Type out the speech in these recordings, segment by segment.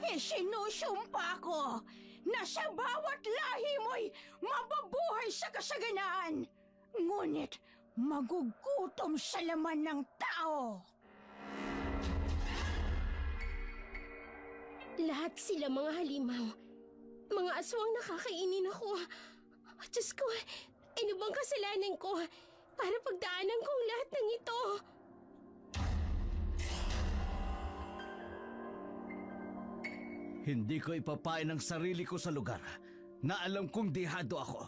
Isinusumpa ko na sa bawat lahi mo'y mabubuhay sa kasaganaan. Ngunit magugutom sa laman ng tao. Lahat sila mga halimaw. Mga aswang nakakainin ako. Diyos ko, ano bang kasalanan ko para pagdaanan kong lahat ng ito? Hindi ko ipapain ang sarili ko sa lugar na alam kong dehado ako.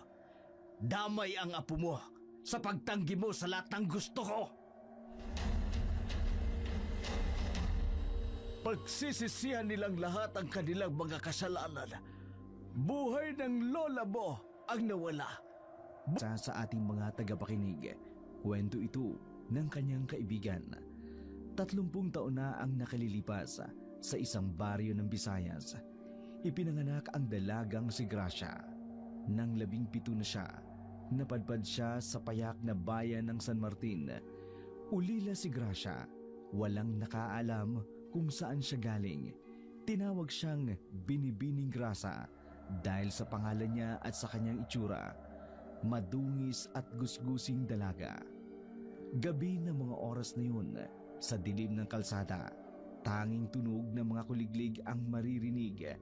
Damay ang apo mo sa pagtanggi mo sa lahat ng gusto ko. Pagsisisihan nilang lahat ang kanilang mga kasalanan. Buhay ng lola mo ang nawala. Sa ating mga tagapakinig, kwento ito ng kanyang kaibigan. 30 taon na ang nakalilipas sa isang baryo ng Visayas. Ipinanganak ang dalagang si Gracia. Nang 17 na siya, napadpad siya sa payak na bayan ng San Martin. Ulila si Gracia, walang nakaalam kung saan siya galing. Tinawag siyang Binibining Grasa dahil sa pangalan niya at sa kanyang itsura. Madungis at gusgusing dalaga. Gabi ng mga oras na yun, sa dilim ng kalsada, tanging tunog ng mga kuliglig ang maririnig.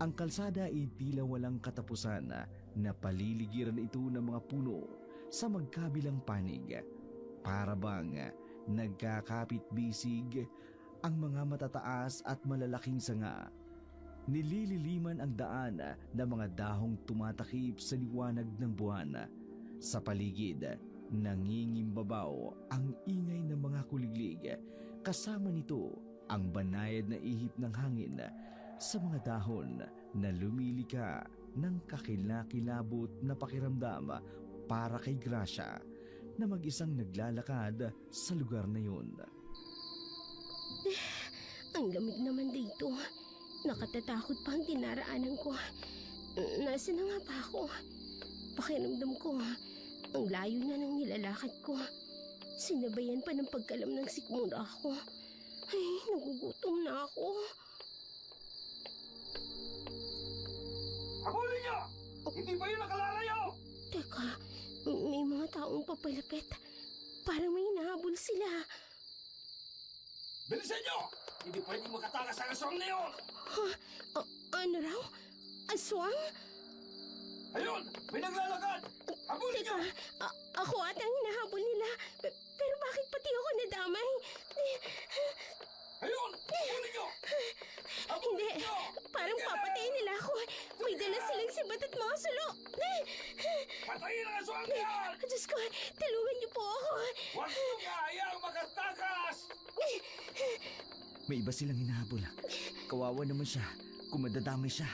Ang kalsada ay tila walang katapusan na paliligiran ito ng mga puno sa magkabilang panig. Para bang nagkakapit-bisig ang mga matataas at malalaking sanga. Nilililiman ang daan ng mga dahong tumatakip sa liwanag ng buwan. Sa paligid, nangingimbabaw ang ingay ng mga kuliglig. Kasama nito ang banayad na ihip ng hangin sa mga dahon na lumilika ng kakilakilabot na pakiramdam para kay Gracia na mag-isang naglalakad sa lugar na yun. Ang lamig naman dito. Nakatatakot pa ang dinaraanan ko. Nasaan na nga ba ako? Pakiramdam ko, ang layo na ng nilalakad ko. Sinabayan pa ng pagkalam ng sikmura ako. Ay, nagugutom na ako. Habulin niyo! Hindi ba yun nakalalayo? Teka, may mga taong papalapit. Parang may hinahabol sila. Bilisan niyo! Hindi pwedeng makatakas ang aswang na yun! Ano raw? Aswang? Ayun! May naglalakad! Habulin niyo! Teka, ako ata ang hinahabol nila. Pero bakit pati ako nadamay? Ayun! Habulin niyo! Hindi, Habulin niyo! parang papatayin nila ako. May dala silang sibat at mga sulo. Patayin ang aswang na yan! Diyos ko, tulungan niyo po ako. Huwag niyo kayang makatakas! May iba silang hinahabol. Kawawa naman siya kung madadamay siya.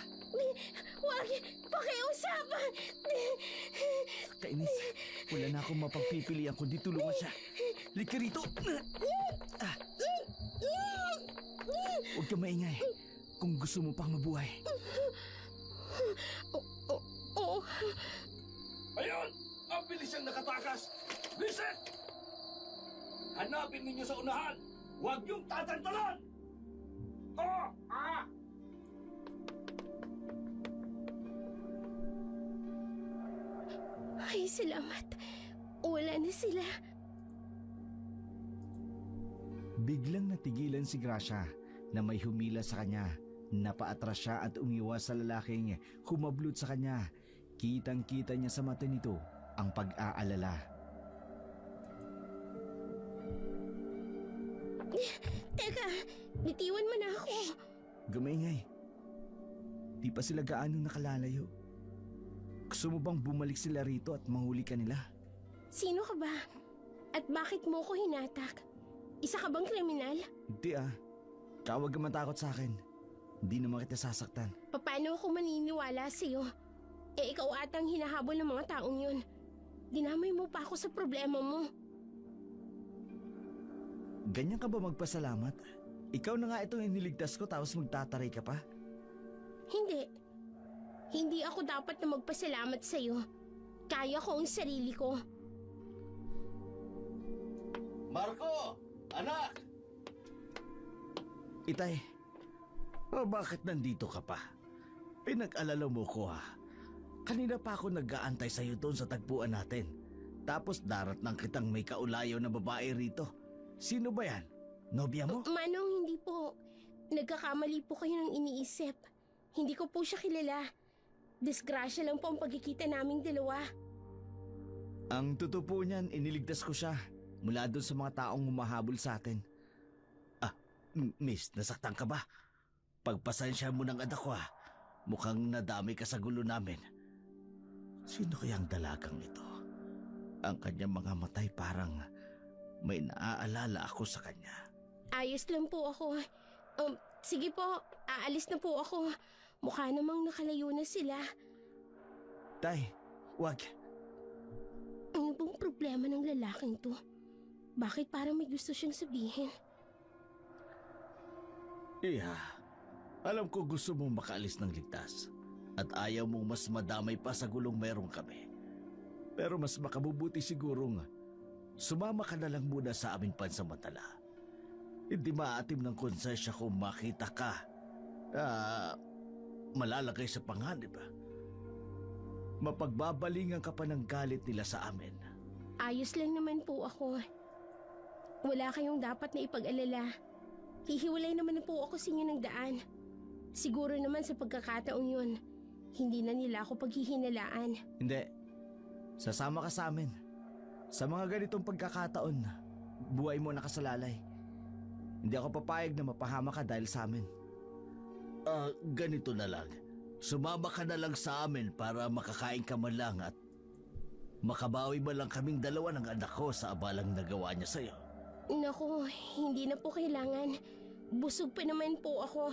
Huwag, pakiusapan. Kainis, wala na akong mapagpipilian kundi tulungan siya. Lika rito! Huwag kang maingay kung gusto mo pang mabuhay. Oo. Ayun! Ang bilis siyang nakatakas! Visit! Hanapin ninyo sa unahan! Huwag niyong tatantalan! Oh! Ah! Ay, salamat. Wala na sila. Biglang natigilan si Gracia na may humila sa kanya. Napaatras siya at umiwas sa lalaking humablot sa kanya. Kitang-kita niya sa mata nito ang pag-aalala. Teka, bitiwan mo na ako. Gumaingay. Di pa sila gaano nakalalayo. Gusto mo bang bumalik sila rito at mahuli ka nila? Sino ka ba? At bakit mo ko hinatak? Isa ka bang kriminal? Hindi Huwag ka matakot sa akin. Hindi naman kita sasaktan. Paano ako maniniwala sa'yo? Ikaw atang hinahabol ng mga taong yun. Dinamay mo pa ako sa problema mo. Ganyan ka ba magpasalamat? Ikaw na nga itong iniligtas ko tapos magtataray ka pa? Hindi. Hindi ako dapat na magpasalamat sa'yo. Kaya ko ang sarili ko. Marco! Anak! Itay, bakit nandito ka pa? Pinag-alala mo ko ha. Kanina pa ako nag-aantay sa'yo doon sa tagpuan natin. Tapos darat ng kitang may kaulayaw na babae rito. Sino ba yan? Nobya mo? Manong, hindi po. Nagkakamali po kayo ng iniisip. Hindi ko po siya kilala. Disgrasya lang po ang pagkikita naming dalawa. Ang totoo po niyan, iniligtas ko siya mula doon sa mga taong humahabol sa atin. Miss, nasaktan ka ba? Pagpasensya mo ng anak ko ha. Mukhang nadamay ka sa gulo namin. Sino kayang dalagang ito? Ang kanyang mga matay parang may naaalala ako sa kanya. Ayos lang po ako. Sige po, aalis na po ako. Mukha namang nakalayo na sila. Tay, wag. Ano bang problema ng lalaking to? Bakit parang may gusto siyang sabihin? Iya, alam ko gusto mong makaalis ng ligtas at ayaw mong mas madamay pa sa gulong meron kami. Pero mas makabubuti sigurong sumama ka na lang muna sa aming pansamantala. Hindi maatim ng konsensya kung makita ka malalagay sa panganib. Mapagbabalingan ka pa ng galit nila sa amin. Ayos lang naman po ako. Wala kayong dapat na ipag-alala. Hihiwalay naman na po ako sa inyo ng daan. Siguro naman sa pagkakataong yun, hindi na nila ako paghihinalaan. Hindi. Sasama ka sa amin. Sa mga ganitong pagkakataon, buhay mo nakasalalay. Hindi ako papayag na mapahama ka dahil sa amin. Ganito na lang. Sumama ka na lang sa amin para makakain ka man lang at makabawi man lang kaming dalawa ng anak ko sa abalang nagawa niya sa'yo. Naku, hindi na po kailangan. Busog pa naman po ako.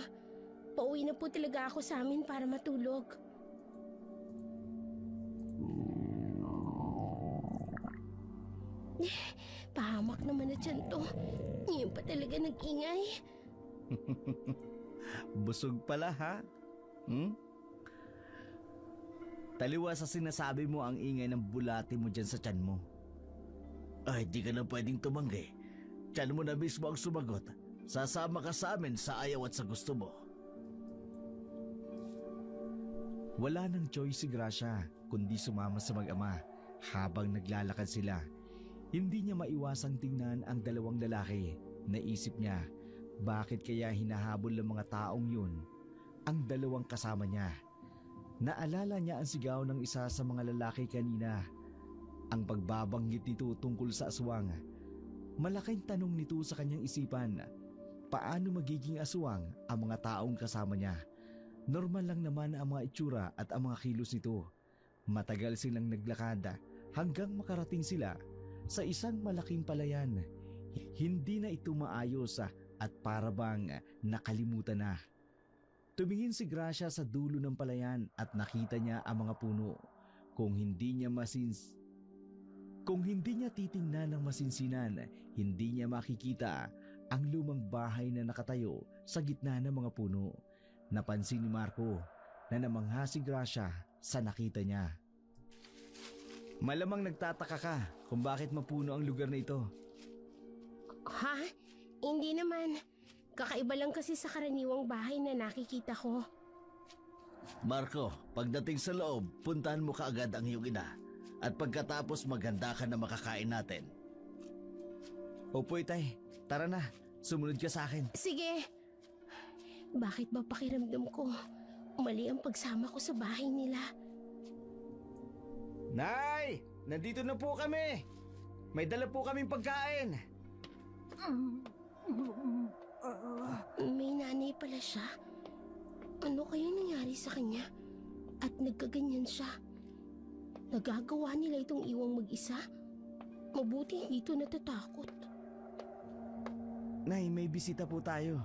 Pauwi na po talaga ako sa amin para matulog. Pahamak naman na dyan to. Ngayon pa talaga nag-ingay. Busog pala ha? Taliwa sa sinasabi mo ang ingay ng bulati mo dyan sa tiyan mo. Ay, di ka na pwedeng tumanggi. Tiyan mo na mismo ang sumagot. Sasama ka sa amin sa ayaw at sa gusto mo. Wala nang choice si Gracia kundi sumama sa mag-ama. Habang naglalakad sila, hindi niya maiwasang tingnan ang dalawang lalaki. Naisip niya, bakit kaya hinahabol ng mga taong yun ang dalawang kasama niya? Naalala niya ang sigaw ng isa sa mga lalaki kanina. Ang pagbabanggit nito tungkol sa aswang. Malaking tanong nito sa kanyang isipan. Paano magiging aswang ang mga taong kasama niya? Normal lang naman ang mga itsura at ang mga kilos nito. Matagal silang naglakad hanggang makarating sila sa isang malaking palayan. Hindi na ito maayos at parabang nakalimutan na. Tumingin si Gracia sa dulo ng palayan at nakita niya ang mga puno. Kung hindi niya titingnan ng masinsinan, hindi niya makikita ang lumang bahay na nakatayo sa gitna ng mga puno. Napansin ni Marco na namangha si Gracia sa nakita niya. Malamang nagtataka ka kung bakit mapuno ang lugar na ito. Ha? Hindi naman. Kakaiba lang kasi sa karaniwang bahay na nakikita ko. Marco, pagdating sa loob, puntahan mo kaagad ang iyong ina. At pagkatapos maghanda ka na makakain natin. Opo, itay. Tara na. Sumunod ka sa akin. Sige. Bakit ba pakiramdam ko mali ang pagsama ko sa bahay nila? Nay! Nandito na po kami! May dala po kaming pagkain! May nanay pala siya. Ano kaya nangyari sa kanya? At nagkaganyan siya. Nagagawa nila itong iwang mag-isa? Mabuti hindi ito natatakot. Nay, may bisita po tayo.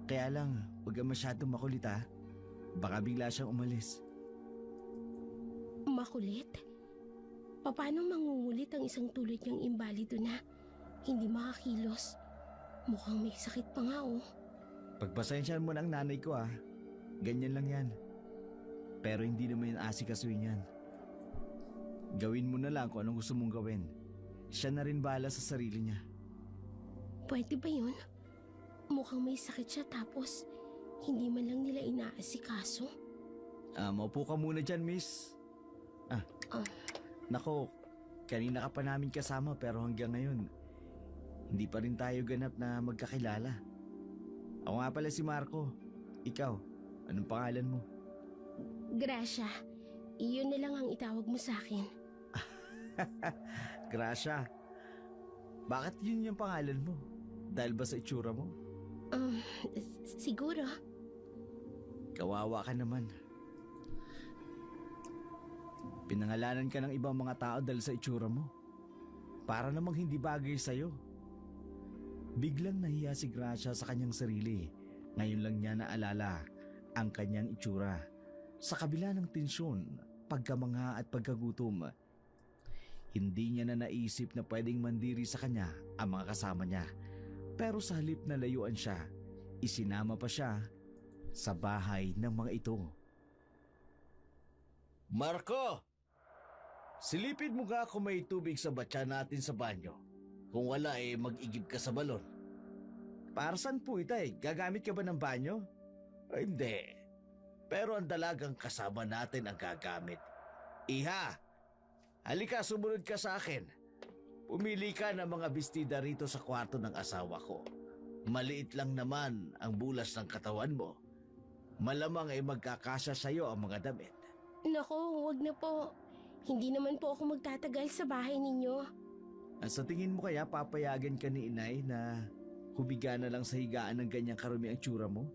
Kaya lang, huwag ka masyadong makulit ha. Baka bigla siyang umalis. Makulit? Paano mangungulit ang isang tulad niyang imbalido na hindi makakilos? Mukhang may sakit pa nga oh. Pagpasensyahan mo ng nanay ko ha. Ganyan lang yan. Pero hindi naman yung asikasuhin yan. Gawin mo na lang kung anong gusto mong gawin. Siya na rin bahala sa sarili niya. Pwede ba yun? Mukhang may sakit siya tapos hindi man lang nila inaasikaso. Maupo ka muna dyan, miss. Ah. Nako, kanina ka pa namin kasama pero hanggang ngayon, hindi pa rin tayo ganap na magkakilala. Ako nga pala si Marco. Ikaw, anong pangalan mo? Gracia, iyon na lang ang itawag mo sa akin. Gracia. Bakit yun yung pangalan mo? Dahil ba sa itsura mo? Siguro. Kawawa ka naman. Pinangalanan ka ng ibang mga tao dahil sa itsura mo. Para namang hindi bagay sa'yo. Biglang nahiya si Gracia sa kanyang sarili. Ngayon lang niya naalala ang kanyang itsura. Sa kabila ng tensyon, pagkamangha at pagkagutom, hindi niya na naisip na pwedeng mandiri sa kanya ang mga kasama niya. Pero sa halip na layuan siya, isinama pa siya sa bahay ng mga ito. Marco! Silipin mo nga kung may tubig sa batya natin sa banyo. Kung wala mag-igib ka sa balon. Para saan po itay? Gagamit ka ba ng banyo? Hindi. Pero ang dalagang kasama natin ang gagamit. Iha! Halika, sumunod ka sa akin. Pumili ka ng mga bestida rito sa kwarto ng asawa ko. Maliit lang naman ang bulas ng katawan mo. Malamang magkakasya sa'yo ang mga damit. Nako, wag na po. Hindi naman po ako magtatagal sa bahay ninyo. Sa tingin mo kaya papayagan ka ni inay na humiga na lang sa higaan ng ganyang karumi ang tsura mo?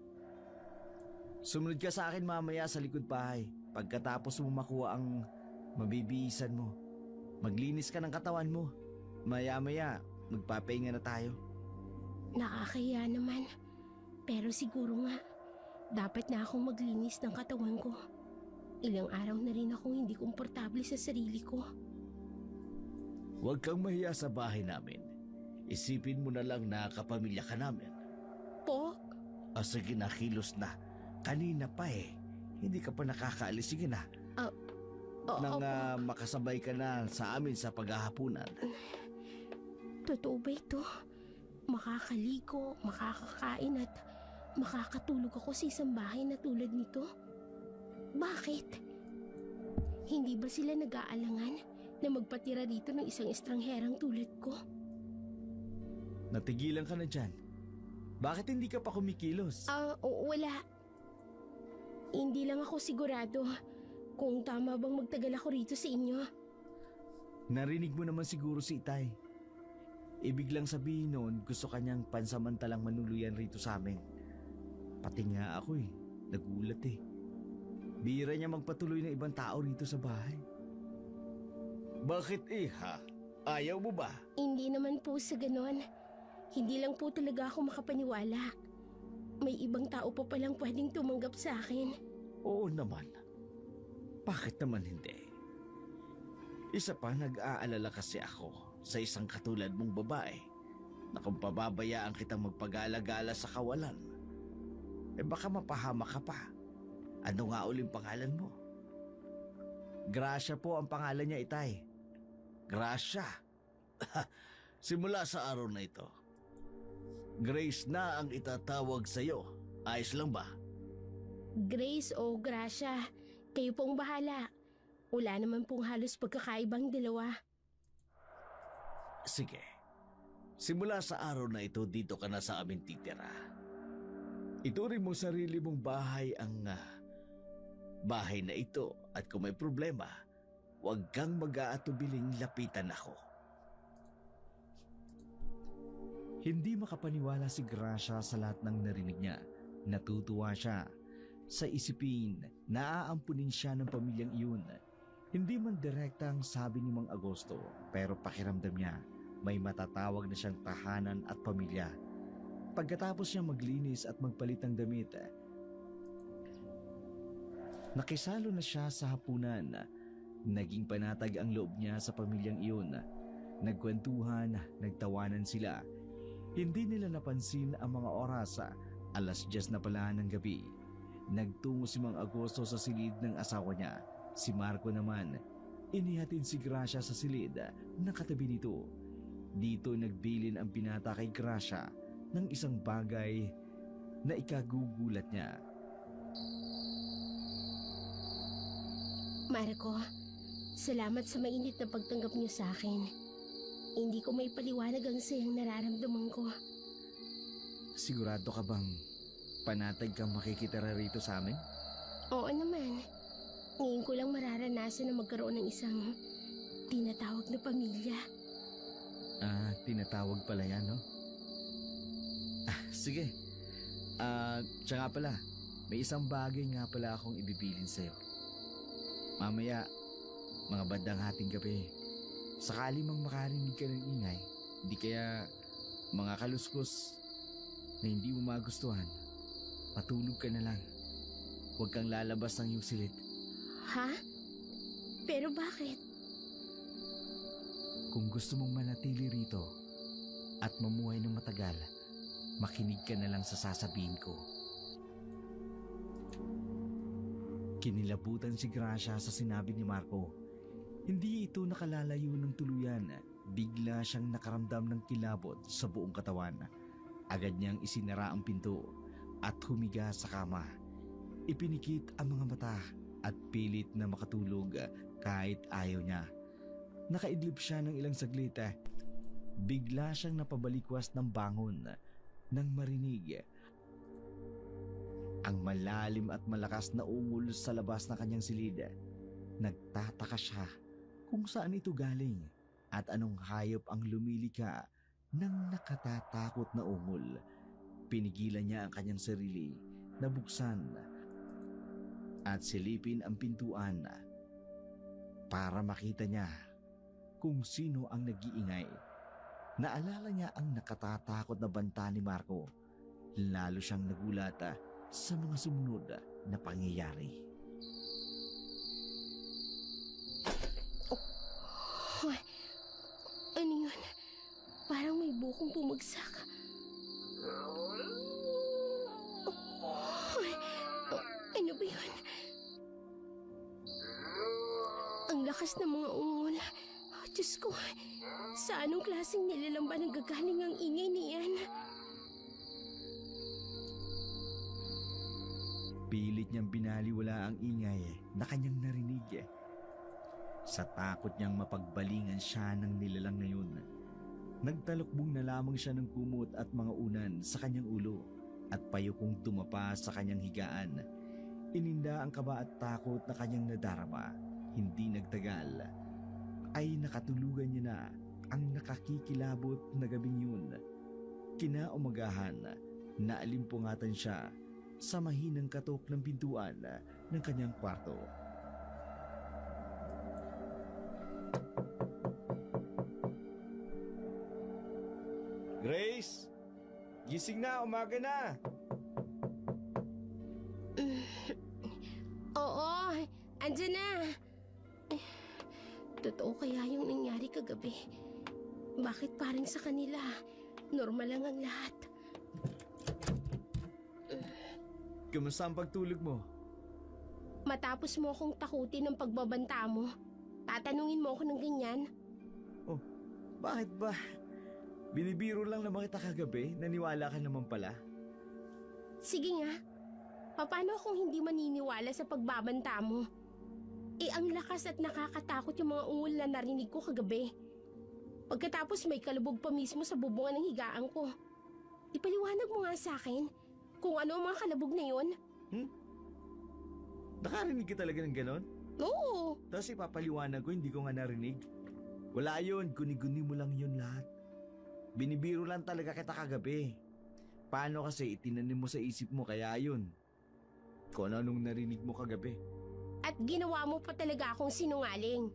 Sumunod ka sa akin mamaya sa likod bahay. Pagkatapos mo makuha ang mabibihisan mo, maglinis ka ng katawan mo. Maya-maya, magpapahinga na tayo. Nakakaya naman. Pero siguro nga, dapat na akong maglinis ng katawan ko. Ilang araw na rin akong hindi komportable sa sarili ko. Huwag kang mahiya sa bahay namin. Isipin mo na lang na kapamilya ka namin. Po? Sige na, kilos na. Kanina pa hindi ka pa nakakaalis. Sige na. Nang makasabay ka na sa amin sa paghahapunan. Totoo ba ito? Makakaligo, makakakain at makakatulog ako sa isang bahay na tulad nito? Bakit? Hindi ba sila nag-aalangan na magpatira dito ng isang estrangherang tulad ko? Natigilan ka na dyan. Bakit hindi ka pa kumikilos? Wala. Hindi lang ako sigurado kung tama bang magtagal ako rito sa inyo. Narinig mo naman siguro si Itay. Ibig lang sabihin noon, gusto kanyang pansamantalang manuluyan rito sa amin. Pati nga ako nagulat Bira niya magpatuloy ng ibang tao rito sa bahay. Bakit iha? Ayaw mo ba? Hindi naman po sa ganon. Hindi lang po talaga ako makapaniwala. May ibang tao pa palang pwedeng tumanggap sa akin. Oo naman. Bakit naman hindi? Isa pa, nag-aalala kasi ako sa isang katulad mong babae na kung pababayaan kitang magpagala-gala sa kawalan, baka mapahama ka pa. Ano nga uling pangalan mo? Gracia po ang pangalan niya, Itay. Gracia. Simula sa araw na ito, Grace na ang itatawag sa'yo. Ayos lang ba? Grace o Gracia, kayo pong bahala. Wala naman pong halos pagkakaibang dalawa. Sige. Simula sa araw na ito, dito ka na sa amin titira. Ituring mo sarili mong bahay ang bahay na ito at kung may problema, huwag kang mag-aatubiling lapitan ako. Hindi makapaniwala si Gracia sa lahat ng narinig niya. Natutuwa siya. Sa isipin, naaampunin siya ng pamilyang iyon. Hindi man direktang sabi ni Mang Agosto, pero pakiramdam niya, may matatawag na siyang tahanan at pamilya. Pagkatapos niya maglinis at magpalit ng damit, nakisalo na siya sa hapunan. Naging panatag ang loob niya sa pamilyang iyon. Nagkwentuhan, nagtawanan sila. Hindi nila napansin ang mga oras, 10:00 na pala ng gabi. Nagtungo si Mang Agosto sa silid ng asawa niya. Si Marco naman, inihatid si Gracia sa silid na katabi nito. Dito nagbilin ang binata kay Gracia ng isang bagay na ikagugulat niya. Marco, salamat sa mainit na pagtanggap niyo sa akin. Hindi ko may paliwanag ang sayang nararamdaman ko. Sigurado ka bang panatag kang makikitira rito sa amin? Oo naman. Ngayon ko lang mararanasan na magkaroon ng isang tinatawag na pamilya. Tinatawag pala yan, no? Sige. Siya nga pala, may isang bagay nga pala akong ibibilin sa'yo. Mamaya, mga bandang hating gabi, sakali mang makarinig ka ng ingay, di kaya mga kaluskos na hindi mo magustuhan, matulog ka na lang. Huwag kang lalabas ng iyong silid. Ha? Pero bakit? Kung gusto mong manatili rito at mamuhay ng matagal, makinig ka na lang sa sasabihin ko. Kinilabutan si Gracia sa sinabi ni Marco. Hindi ito nakalalayo ng tuluyan. Bigla siyang nakaramdam ng kilabot sa buong katawan. Agad niyang isinara ang pinto at humiga sa kama. Ipinikit ang mga mata at pilit na makatulog kahit ayaw niya. Nakaidlip siya ng ilang saglit. Bigla siyang napabalikwas ng bangon nang marinig ang malalim at malakas na ungol sa labas ng kanyang silid. Nagtataka siya kung saan ito galing at anong hayop ang lumilika ng nakatatakot na ungol. Pinigilan niya ang kanyang sarili na buksan at silipin ang pintuan para makita niya kung sino ang nag-iingay. Naalala niya ang nakatatakot na banta ni Marco. Lalo siyang nagulat sa mga sumunod na pangyayari. Ano yun? Parang may bukong bumagsak. Ano ba yun? Ang lakas ng mga ungol. Diyos ko, sa anong klaseng nilalamba ng gagaling ang ingay niyan? Pilit niyang binaliwala ang ingay na kanyang narinig. Sa takot niyang mapagbalingan siya ng nilalang na yun, nagtalukbong na lamang siya ng kumot at mga unan sa kanyang ulo at payukong tumapa sa kanyang higaan. Ininda ang kaba at takot na kanyang nadarama. Hindi nagtagal ay nakatulugan niya na ang nakakikilabot na gabing yun. Kinaumagahan, naalimpungatan siya sa mahinang katok ng pintuan ng kanyang kwarto. Grace! Gising na, umaga na! Oo, andyan na. Totoo kaya yung nangyari kagabi? Bakit parang sa kanila, normal lang ang lahat? Kamusta ang pagtulog mo? Matapos mo akong takutin ng pagbabanta mo, tatanungin mo ako ng ganyan? Oh, bakit ba? Binibiro lang naman kita kagabi, naniwala ka naman pala. Sige nga, paano kung hindi maniniwala sa pagbabanta mo? Ang lakas at nakakatakot yung mga ungol na narinig ko kagabi. Pagkatapos may kalubog pa mismo sa bubungan ng higaan ko. Ipaliwanag mo nga sa akin kung ano ang mga kalabog na yun. Nakarinig ka talaga ng ganon? Oo. Tapos ipapaliwanag ko, hindi ko nga narinig. Wala yun, guni-guni mo lang yun lahat. Binibiro lang talaga kita kagabi. Paano kasi itinanim mo sa isip mo kaya yun? Kung anong narinig mo kagabi. At ginawa mo pa talaga akong sinungaling.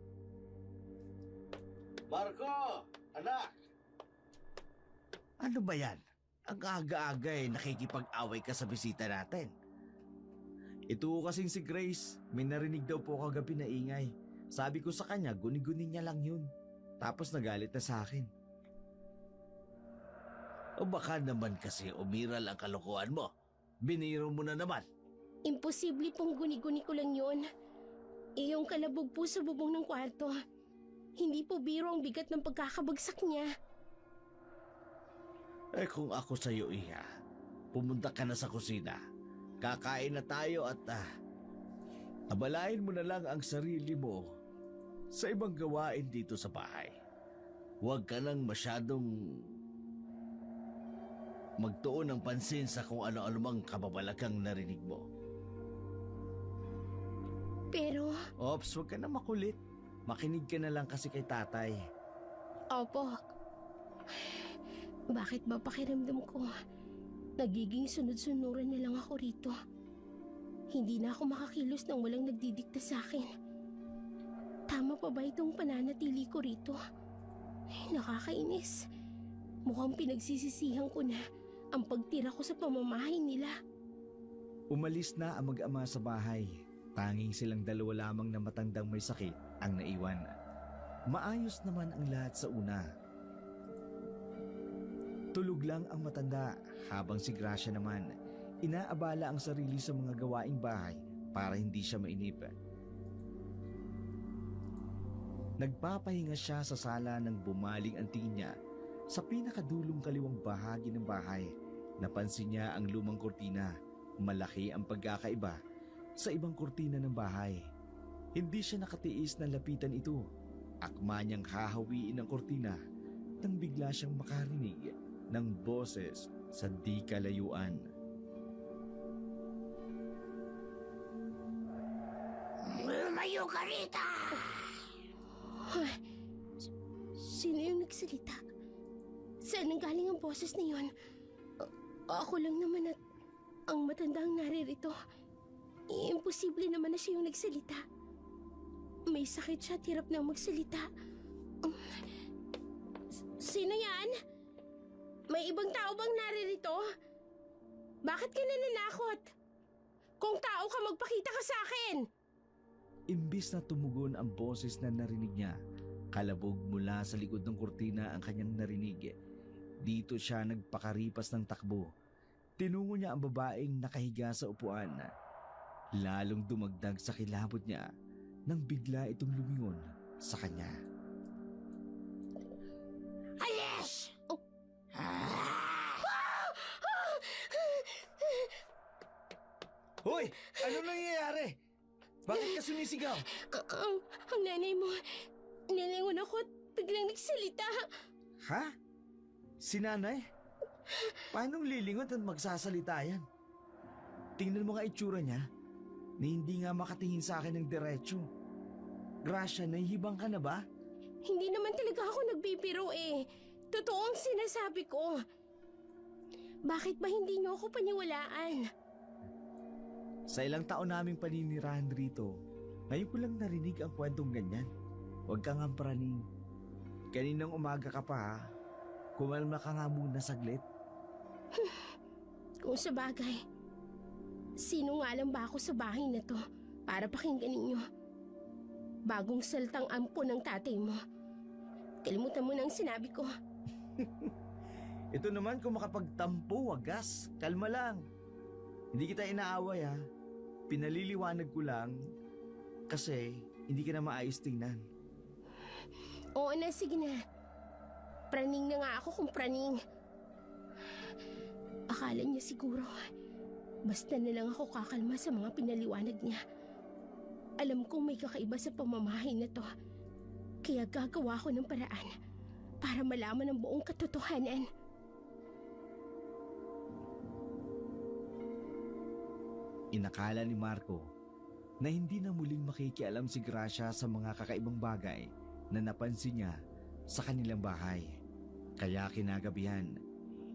Marco! Anak! Ano ba yan? Ang aga-aga nakikipag-away ka sa bisita natin. Ito kasing si Grace, may narinig daw po kagabi na ingay. Sabi ko sa kanya, guni-guni niya lang yun. Tapos nagalit na sa akin. O baka naman kasi umiral ang kalokohan mo. Biniro mo na naman. Imposible pong guni-guni ko lang yun. Yung kalabog po sa bubong ng kwarto. Hindi po biro ang bigat ng pagkakabagsak niya. Kung ako sa'yo, Iha, pumunta ka na sa kusina. Kakain na tayo at abalahin mo na lang ang sarili mo sa ibang gawain dito sa bahay. Huwag ka nang masyadong magtuon ng pansin sa kung ano-ano mang kababalagang narinig mo. Pero, Ops, huwag ka na makulit. Makinig ka na lang kasi kay tatay. opo. Bakit ba pakiramdam ko? Nagiging sunod-sunuran na lang ako rito. Hindi na ako makakilos nang walang nagdidikta sa akin. Tama pa ba itong pananatili ko rito? Nakakainis. Mukhang pinagsisisihan ko na ang pagtira ko sa pamamahay nila. Umalis na ang mag-ama sa bahay. Tanging silang dalawa lamang na matandang may sakit ang naiwan. Maayos naman ang lahat sa una. Tulog lang ang matanda habang si Gracia naman inaabala ang sarili sa mga gawaing bahay para hindi siya mainip. Nagpapahinga siya sa sala nang bumaling ang tingin niya sa pinakadulong kaliwang bahagi ng bahay. Napansin niya ang lumang kurtina. Malaki ang pagkakaiba sa ibang kurtina ng bahay. Hindi siya nakatiis na lapitan ito. Akma niyang hahawiin ang kurtina nang bigla siyang makarinig ng boses sa di kalayuan. Lumayo ka rita! Ay, sino yung nagsalita? Saan nanggaling ang boses na yun? Ako lang naman at ang matandang naririto. Imposible naman na siya yung nagsalita. May sakit siya at hirap na magsalita. Sino yan? May ibang tao bang naririto? Bakit ka nananakot? Kung tao ka, magpakita ka sa akin! Imbis na tumugon ang boses na narinig niya, kalabog mula sa likod ng kurtina ang kanyang narinig. Dito siya nagpakaripas ng takbo. Tinungo niya ang babaeng nakahiga sa upuan. Lalong dumagdag sa kilabot niya nang bigla itong lumingon sa kanya. Alis! Hoy! Ano nangyayari? Bakit ka sumisigaw? Ang nanay mo, nilingon ako at biglang nagsalita. Ha? Si nanay? Paanong lilingon at magsasalita yan? Tingnan mo nga itsura niya na hindi nga makatingin sa akin ng diretso. Gracia, nahihibang ka na ba? Hindi naman talaga ako nagbibiro eh. Totoo ang sinasabi ko. Bakit ba hindi niyo ako paniwalaan? Sa ilang taon naming paninirahan rito, ngayon ko lang narinig ang kwentong ganyan. Huwag kang praning. Kaninang umaga ka pa ha. Kumalma ka nga muna saglit. Kung sa bagay, sino nga lang ba ako sa bahay na to para pakinggan ninyo? Bagong saltang ampo ng tatay mo. Kalimutan mo na ang sinabi ko. Ito naman kung makapagtampo, wagas. Kalma lang. Hindi kita inaaway ha. Pinaliliwanag ko lang kasi hindi ka na maayos tingnan. Oo na, sige na. Praning na nga ako kung praning. Akala niya siguro, basta na lang ako kakalma sa mga pinaliwanag niya. Alam kong may kakaiba sa pamamahay na to. Kaya gagawa ko ng paraan para malaman ang buong katotohanan. Inakala ni Marco na hindi na muling makikialam si Gracia sa mga kakaibang bagay na napansin niya sa kanilang bahay. Kaya kinagabihan,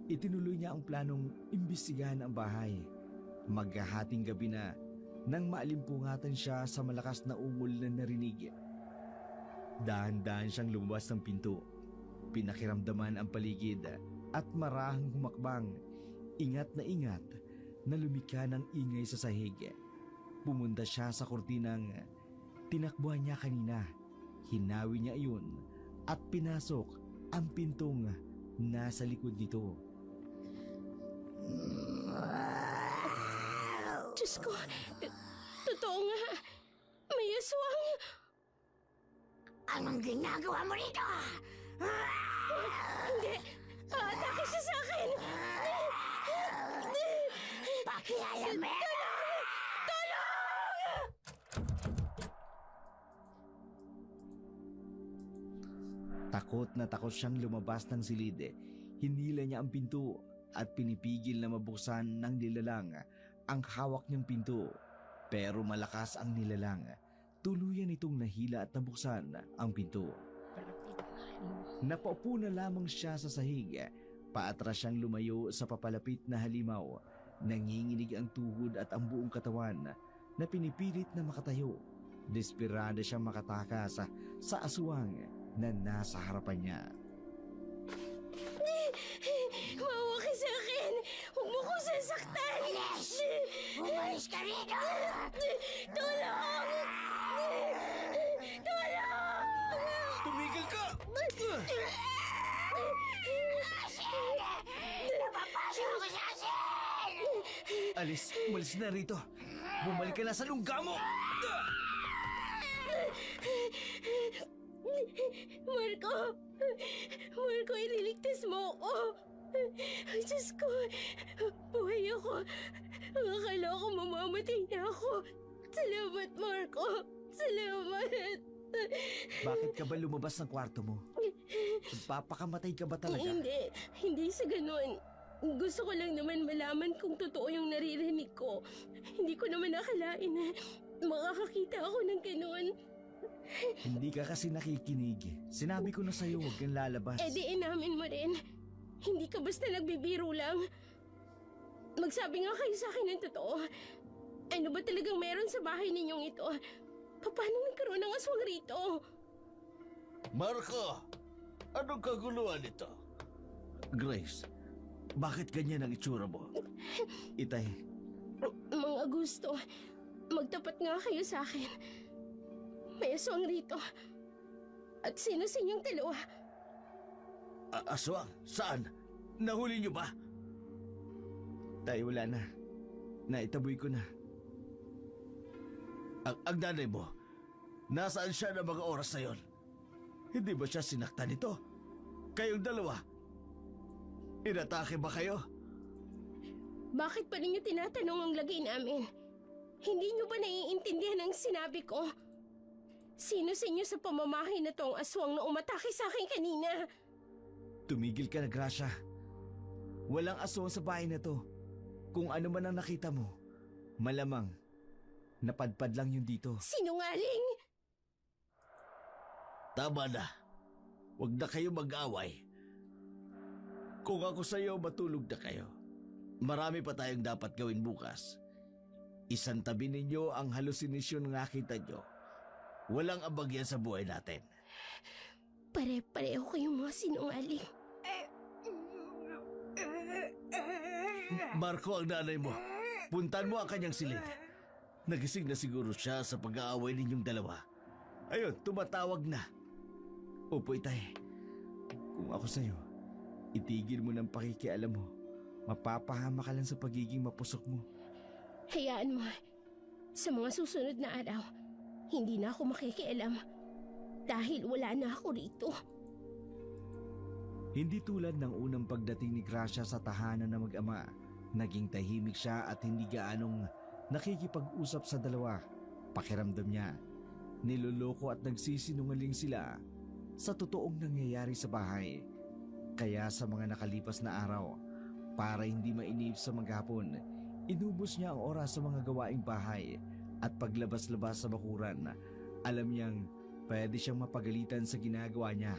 itinuloy niya ang planong imbestigahan ang bahay. Maghahating gabi na nang maalimpungatan siya sa malakas na ungol na narinig. Dahan-dahan siyang lumabas ng pinto. Pinakiramdaman ang paligid at marahang humakbang. Ingat na lumikha ng ingay sa sahig. Pumunta siya sa kurtinang tinakbuhan niya kanina. Hinawi niya iyon at pinasok ang pintong nasa likod nito. Diyos ko, totoo nga. May aswang. Anong ginagawa mo rito? Hindi, atake siya sa akin. Lalamera! Takot na takot siyang lumabas ng silid. Hinila niya ang pinto at pinipigil na mabuksan ng nilalang ang hawak niyang pinto. Pero malakas ang nilalang. Tuluyan itong nahila at nabuksan ang pinto. Napaupo na lamang siya sa sahig. Paatras siyang lumayo sa papalapit na halimaw. Nanginginig ang tuhod at ang buong katawan na pinipilit na makatayo. Desperada siyang makatakas sa aswang na nasa harapan niya. Maawa ka sa akin! Huwag mo ko sasaktan! Alis! Umalis ka rito! Tulong! Tulong! Tumigil ka! Asin! Napapasok ako sa asin! Alice, umalis na rito. Bumalik ka na sa lungga mo! Marco! Marco, ililigtas mo ako! Ay, Diyos ko! Buhay ako! Ang akala ko mamamatay na ako! Salamat, Marco! Salamat! Bakit ka ba lumabas ng kwarto mo? Papakamatay ka ba talaga? Hindi sa ganun. Gusto ko lang naman malaman kung totoo yung naririnig ko. Hindi ko naman nakalain na makakakita ako ng ganun. Hindi ka kasi nakikinig. Sinabi ko na sa'yo huwag kang lalabas. Eh di inamin mo rin. Hindi ka basta nagbibiro lang. Magsabi nga kayo sa akin ng totoo. Ano ba talagang meron sa bahay ninyong ito? Paano nagkaroon ng aswang rito? Marco! Anong kaguluhan ito? Grace, bakit ganyan ang itsura mo? Itay, Mga gusto, magtapat nga kayo sa akin. May aswang rito. At sino sa inyong dalawa? aswang? Saan? Nahuli niyo ba? Tay, wala na. Naitaboy ko na. Ang nanay mo, nasaan siya ng mga oras na yon? Hindi ba siya sinaktan nito? Kayong dalawa, inatake ba kayo? Bakit pa ninyo tinatanong ang lagay namin? Hindi nyo ba naiintindihan ang sinabi ko? Sino sa inyo sa pamamahay na to ang aswang na umatake sa akin kanina? Tumigil ka na, Gracia. Walang aswang sa bahay na to. Kung ano man ang nakita mo, malamang napadpad lang yun dito. Sinungaling! Tama na. Huwag na kayo mag-away. Kung ako sa'yo, matulog na kayo. Marami pa tayong dapat gawin bukas. Isantabi ninyo ang halusinasyon ng nakita nyo. Walang abag yan sa buhay natin. Pare-pareho kayong mga sinungaling. Marco, ang nanay mo. Puntan mo ang kanyang silid. Nagising na siguro siya sa pag-aaway ninyong dalawa. Ayun, tumatawag na. Opo, Itay. Kung ako sa'yo, itigil mo ng pakikialam mo. Mapapahama ka lang sa pagiging mapusok mo. Hayaan mo. Sa mga susunod na araw, hindi na ako makikialam. Dahil wala na ako rito. Hindi tulad ng unang pagdating ni Gracia sa tahanan na mag-ama. Naging tahimik siya at hindi gaanong nakikipag-usap sa dalawa. Pakiramdam niya, niloloko at nagsisinungaling sila sa totoong nangyayari sa bahay. Kaya sa mga nakalipas na araw, para hindi mainip sa maghapon, inubos niya ang oras sa mga gawaing bahay at paglabas-labas sa bakuran. Alam niyang pwede siyang mapagalitan sa ginagawa niya,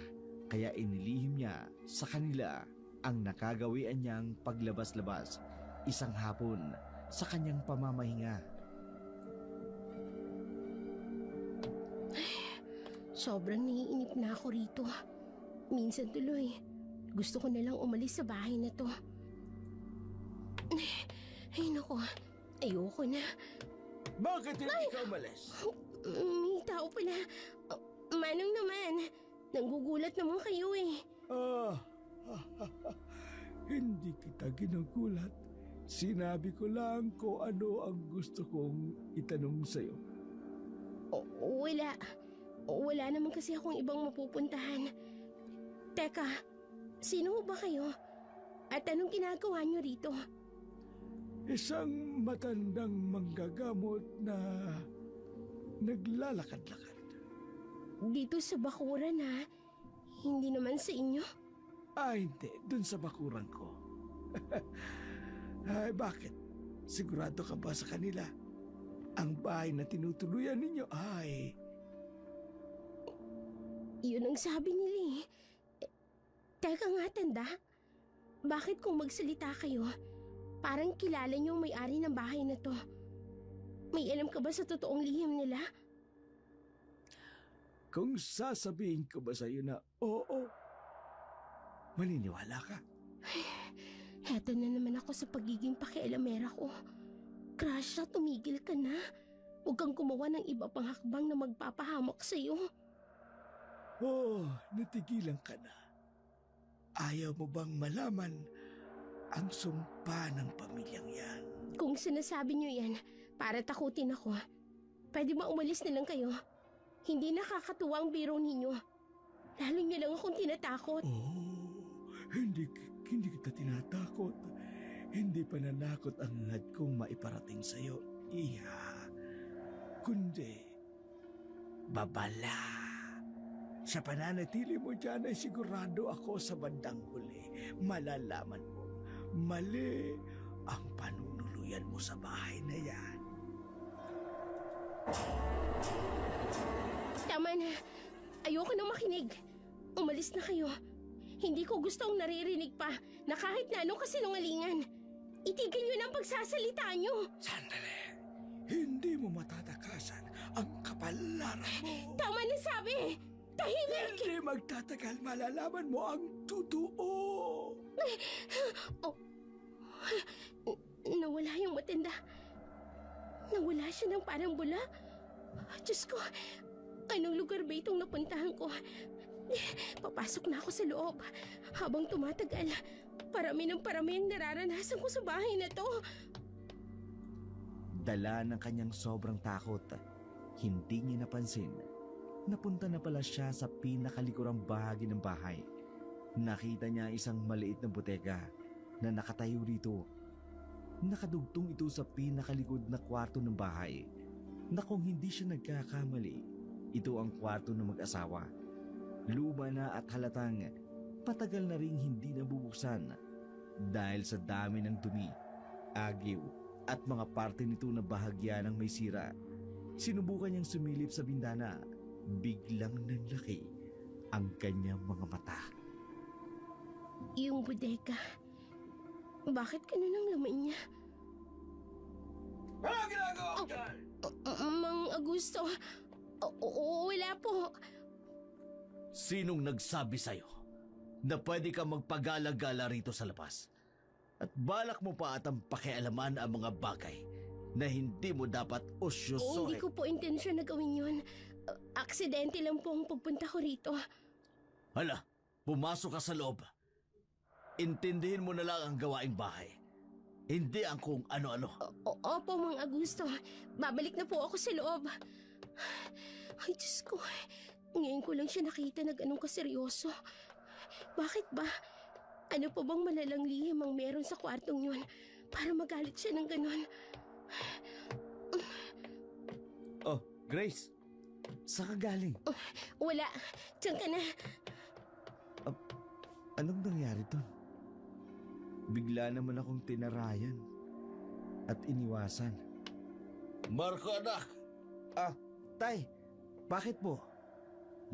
kaya inilihim niya sa kanila ang nakagawian niyang paglabas-labas isang hapon sa kanyang pamamahinga. Sobrang naiinip na ako rito. Minsan tuloy, gusto ko na lang umalis sa bahay na to. Ay nako, ayoko na. Bakit hindi ka umalis? May tao pala. Manong naman, nanggugulat naman kayo eh. Hindi kita ginagulat. Sinabi ko lang kung ano ang gusto kong itanong sa'yo. Wala. Wala naman kasi akong ibang mapupuntahan. Teka, sino ba kayo? At anong ginagawa niyo rito? Isang matandang manggagamot na naglalakad-lakad. Dito sa bakuran ha. Hindi naman sa inyo. Hindi. Dun sa bakuran ko. Ay, bakit? Sigurado ka ba sa kanila? Ang bahay na tinutuluyan ninyo ay... Yun ang sabi nila eh. Teka nga, tanda. Bakit kung magsalita kayo, parang kilala niyo ang may-ari ng bahay na to? May alam ka ba sa totoong lihim nila? Kung sasabihin ko ba sa'yo na oo, maniniwala ka? Heto na naman ako sa pagiging pakialamera ko. Krasya, tumigil ka na. Huwag kang gumawa ng iba pang hakbang na magpapahamak sa'yo. Natigilan ka na. Ayaw mo bang malaman ang sumpa ng pamilyang yan? Kung sinasabi niyo yan, para takutin ako, pwede ba umalis na lang kayo? Hindi nakakatuwa ang biro ninyo. Lalo niyo lang akong tinatakot. Hindi kita tinatakot. Hindi pananakot ang hangad kong maiparating sa'yo, Iha. Kundi, babala. Sa pananatili mo dyan ay sigurado ako sa bandang huli. Malalaman mo, mali ang panunuluyan mo sa bahay na yan. Tama na. Ayoko na makinig. Umalis na kayo. Hindi ko gustong naririnig pa na kahit na anong kasinungalingan. Itigil niyo na ang pagsasalita niyo. Sandali. Hindi mo matatakasan ang kapalaran mo. Tama na sabi. Tahimik. Hindi magtatagal, malalaman mo ang totoo. Nawala yung matanda. Nawala siya ng parang bula. Diyos ko, anong lugar ba itong napuntahan ko? Papasok na ako sa loob. Habang tumatagal, parami ng parami ang nararanasan ko sa bahay na to. Dala ng kanyang sobrang takot, hindi niya napansin. Napunta na pala siya sa pinakalikurang bahagi ng bahay. Nakita niya isang maliit na botega na nakatayo rito. Nakadugtong ito sa pinakalikod na kwarto ng bahay. Na kung hindi siya nagkakamali, ito ang kwarto ng mag-asawa. Luma na at halatang patagal na ring hindi nabubuksan dahil sa dami ng dumi, agiw at mga parte nito na bahagya ng may sira. Sinubukan niyang sumilip sa bintana. Biglang nanlaki ang kanyang mga mata. Yung bodega, bakit ganun ang laman niya? Ano ginagawa mo dyan? Mang Augusto, wala po. Sinong nagsabi sa'yo na pwede ka magpagala-gala rito sa labas? At balak mo pa atang pakialaman ang mga bagay na hindi mo dapat usyosohin. Hindi ko po intensyon na gawin yun. Aksidente lang po ang pagpunta ko rito. Hala, pumasok ka sa loob. Intindihin mo na lang ang gawaing bahay. Hindi ang kung ano-ano. Opo, Mang Augusto. Babalik na po ako sa loob. Ay, Diyos ko. Ngayon ko lang siya nakita na ganun kaseryoso. Bakit ba? Ano pa bang malalang lihim ang meron sa kwartong yun para magalit siya ng ganun? Oh, Grace. Saan ka galing? Wala. Diyan ka na. Anong nangyari doon? Bigla naman akong tinarayan at iniwasan. Marco, anak! Tay, bakit po?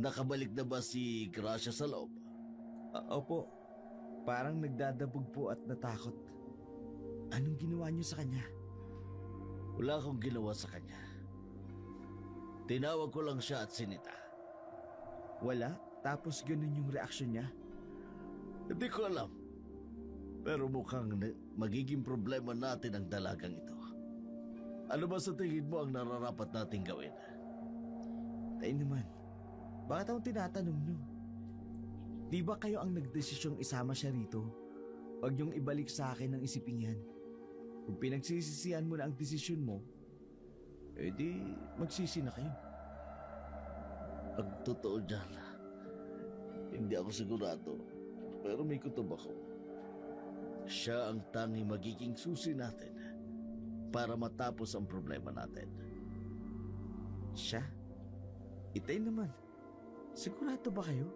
Nakabalik na ba si Gracia sa loob? Opo, parang nagdadabog po at natakot. Anong ginawa niyo sa kanya? Wala akong ginawa sa kanya. Tinawag ko lang siya at sinita. Wala? Tapos ganun yung reaksyon niya? Hindi ko alam. Pero mukhang magiging problema natin ang dalagang ito. Ano ba sa tingin mo ang nararapat nating gawin? Tay naman, bakit akong tinatanong niyo? Di ba kayo ang nagdesisyong isama siya rito? Huwag niyong ibalik sa akin ang isipin yan. Kung pinagsisisihan mo na ang desisyon mo, edi magsisi na kayo. Ang totoo dyan, hindi ako sigurado. Pero may kutob ako. Siya ang tanging magiging susi natin para matapos ang problema natin. Siya? Itay naman. Sigurado ba kayo?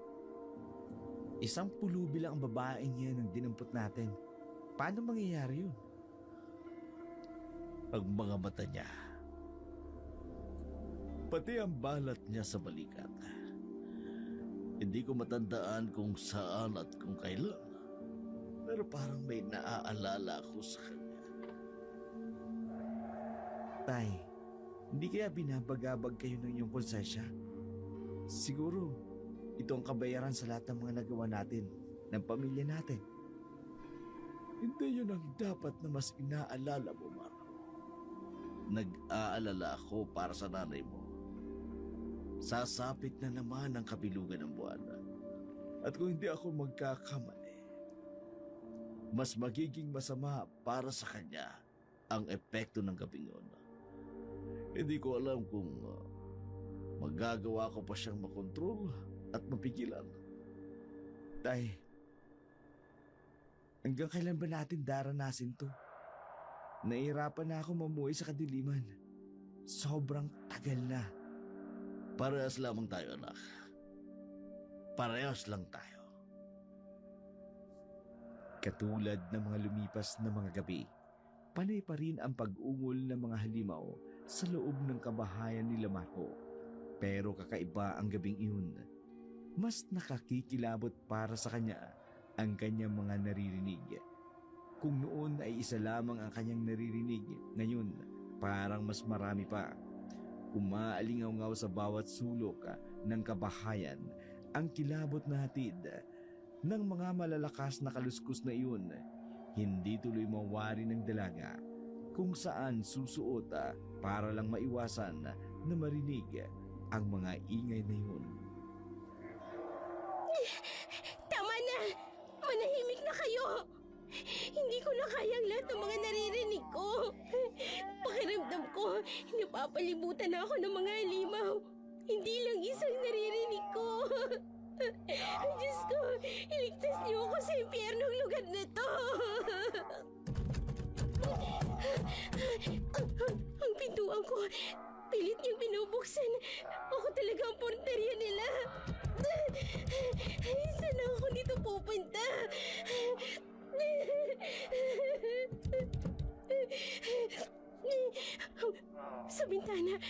Isang pulubi lang ang babaeng yan ang dinampot natin. Paano mangyayari yun? Ang mga mata niya, pati ang balat niya sa balikat. Hindi ko matandaan kung saan at kung kailan, pero parang may naaalala ako sa kanya. Tay, hindi kaya binabagabag kayo ng iyong konsensya? Siguro, ito ang kabayaran sa lahat ng mga nagawa natin, ng pamilya natin. Hindi yun ang dapat na mas inaalala mo, Mara. Nag-aalala ako para sa nanay mo. Sasapit na naman ang kabilugan ng buwan. At kung hindi ako magkakamali, mas magiging masama para sa kanya ang epekto ng gabing yun. Hindi ko alam kung magagawa ko pa siyang makontrol at mapigilan. Tay, hanggang kailan ba natin daranasin to? Nahihirapan na ako mamuhay sa kadiliman. Sobrang tagal na. Parehas lamang tayo, anak. Parehas lang tayo. Katulad ng mga lumipas na mga gabi, panay pa rin ang pag-ungol ng mga halimaw sa loob ng kabahayan nila Marco. Pero kakaiba ang gabing iyon. Mas nakakikilabot para sa kanya ang kanyang mga naririnig. Kung noon ay isa lamang ang kanyang naririnig, ngayon parang mas marami pa. Umaalingaw-ngaw sa bawat sulok ng kabahayan ang kilabot na hatid ng mga malalakas na kaluskus na iyon. Hindi tuloy mawari ng dalaga kung saan susuot para lang maiwasan na marinig ang mga ingay na iyon. Tama na! Manahimik na kayo! Hindi ko na kayang lahat ng mga naririnig ko. Pakiramdam ko, napapalibutan na ako ng mga halimaw. Hindi lang isang naririnig ko. Diyos ko, iligtas niyo ako sa impyernong lugar na to. Ang pintuan ko, pilit niyang binubuksan. Ako talaga ang porterya nila. Saan ako dito pupunta? Sa bintana,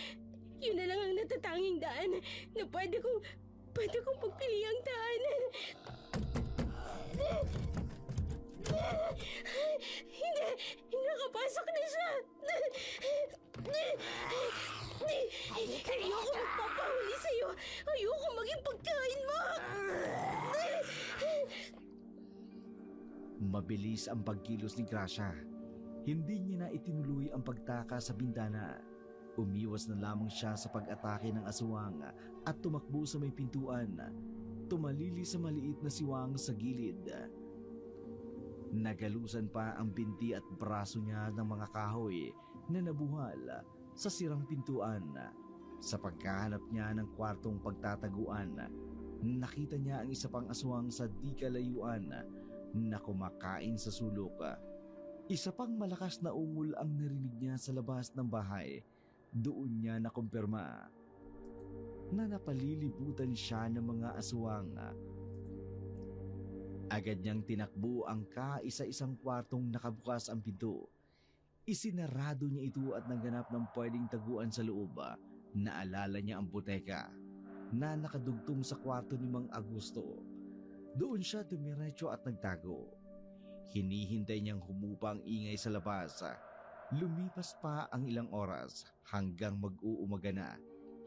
yun na lang ang natatanging daan na pwede kong pagpili ang daanan. Hindi! Nakapasok na siya! Ayoko magpapahuli sa'yo! Ayoko maging pagkain mo! Mabilis ang pagkilos ni Gracia. Hindi niya na itinuloy ang pagtaka sa bintana. Umiwas na lamang siya sa pag-atake ng aswang at tumakbo sa may pintuan. Tumalili sa maliit na siwang sa gilid. Nagalusan pa ang binti at braso niya ng mga kahoy na nabuhal sa sirang pintuan. Sa pagkahanap niya ng kwartong pagtataguan, nakita niya ang isa pang aswang sa di kalayuan na kumakain sa sulok. Isa pang malakas na ungol ang narinig niya sa labas ng bahay. Doon niya nakumpirma na napalilibutan siya ng mga aswang. Agad niyang tinakbo ang kaisa-isang kwartong nakabukas ang pinto. Isinarado niya ito at naghanap ng pwedeng taguan sa loob. Naalala niya ang buteka na nakadugtong sa kwarto ni Mang Augusto. Doon siya dumiretso at nagtago. Hinihintay niyang humupa ang ingay sa labas. Lumipas pa ang ilang oras hanggang mag-uumaga na.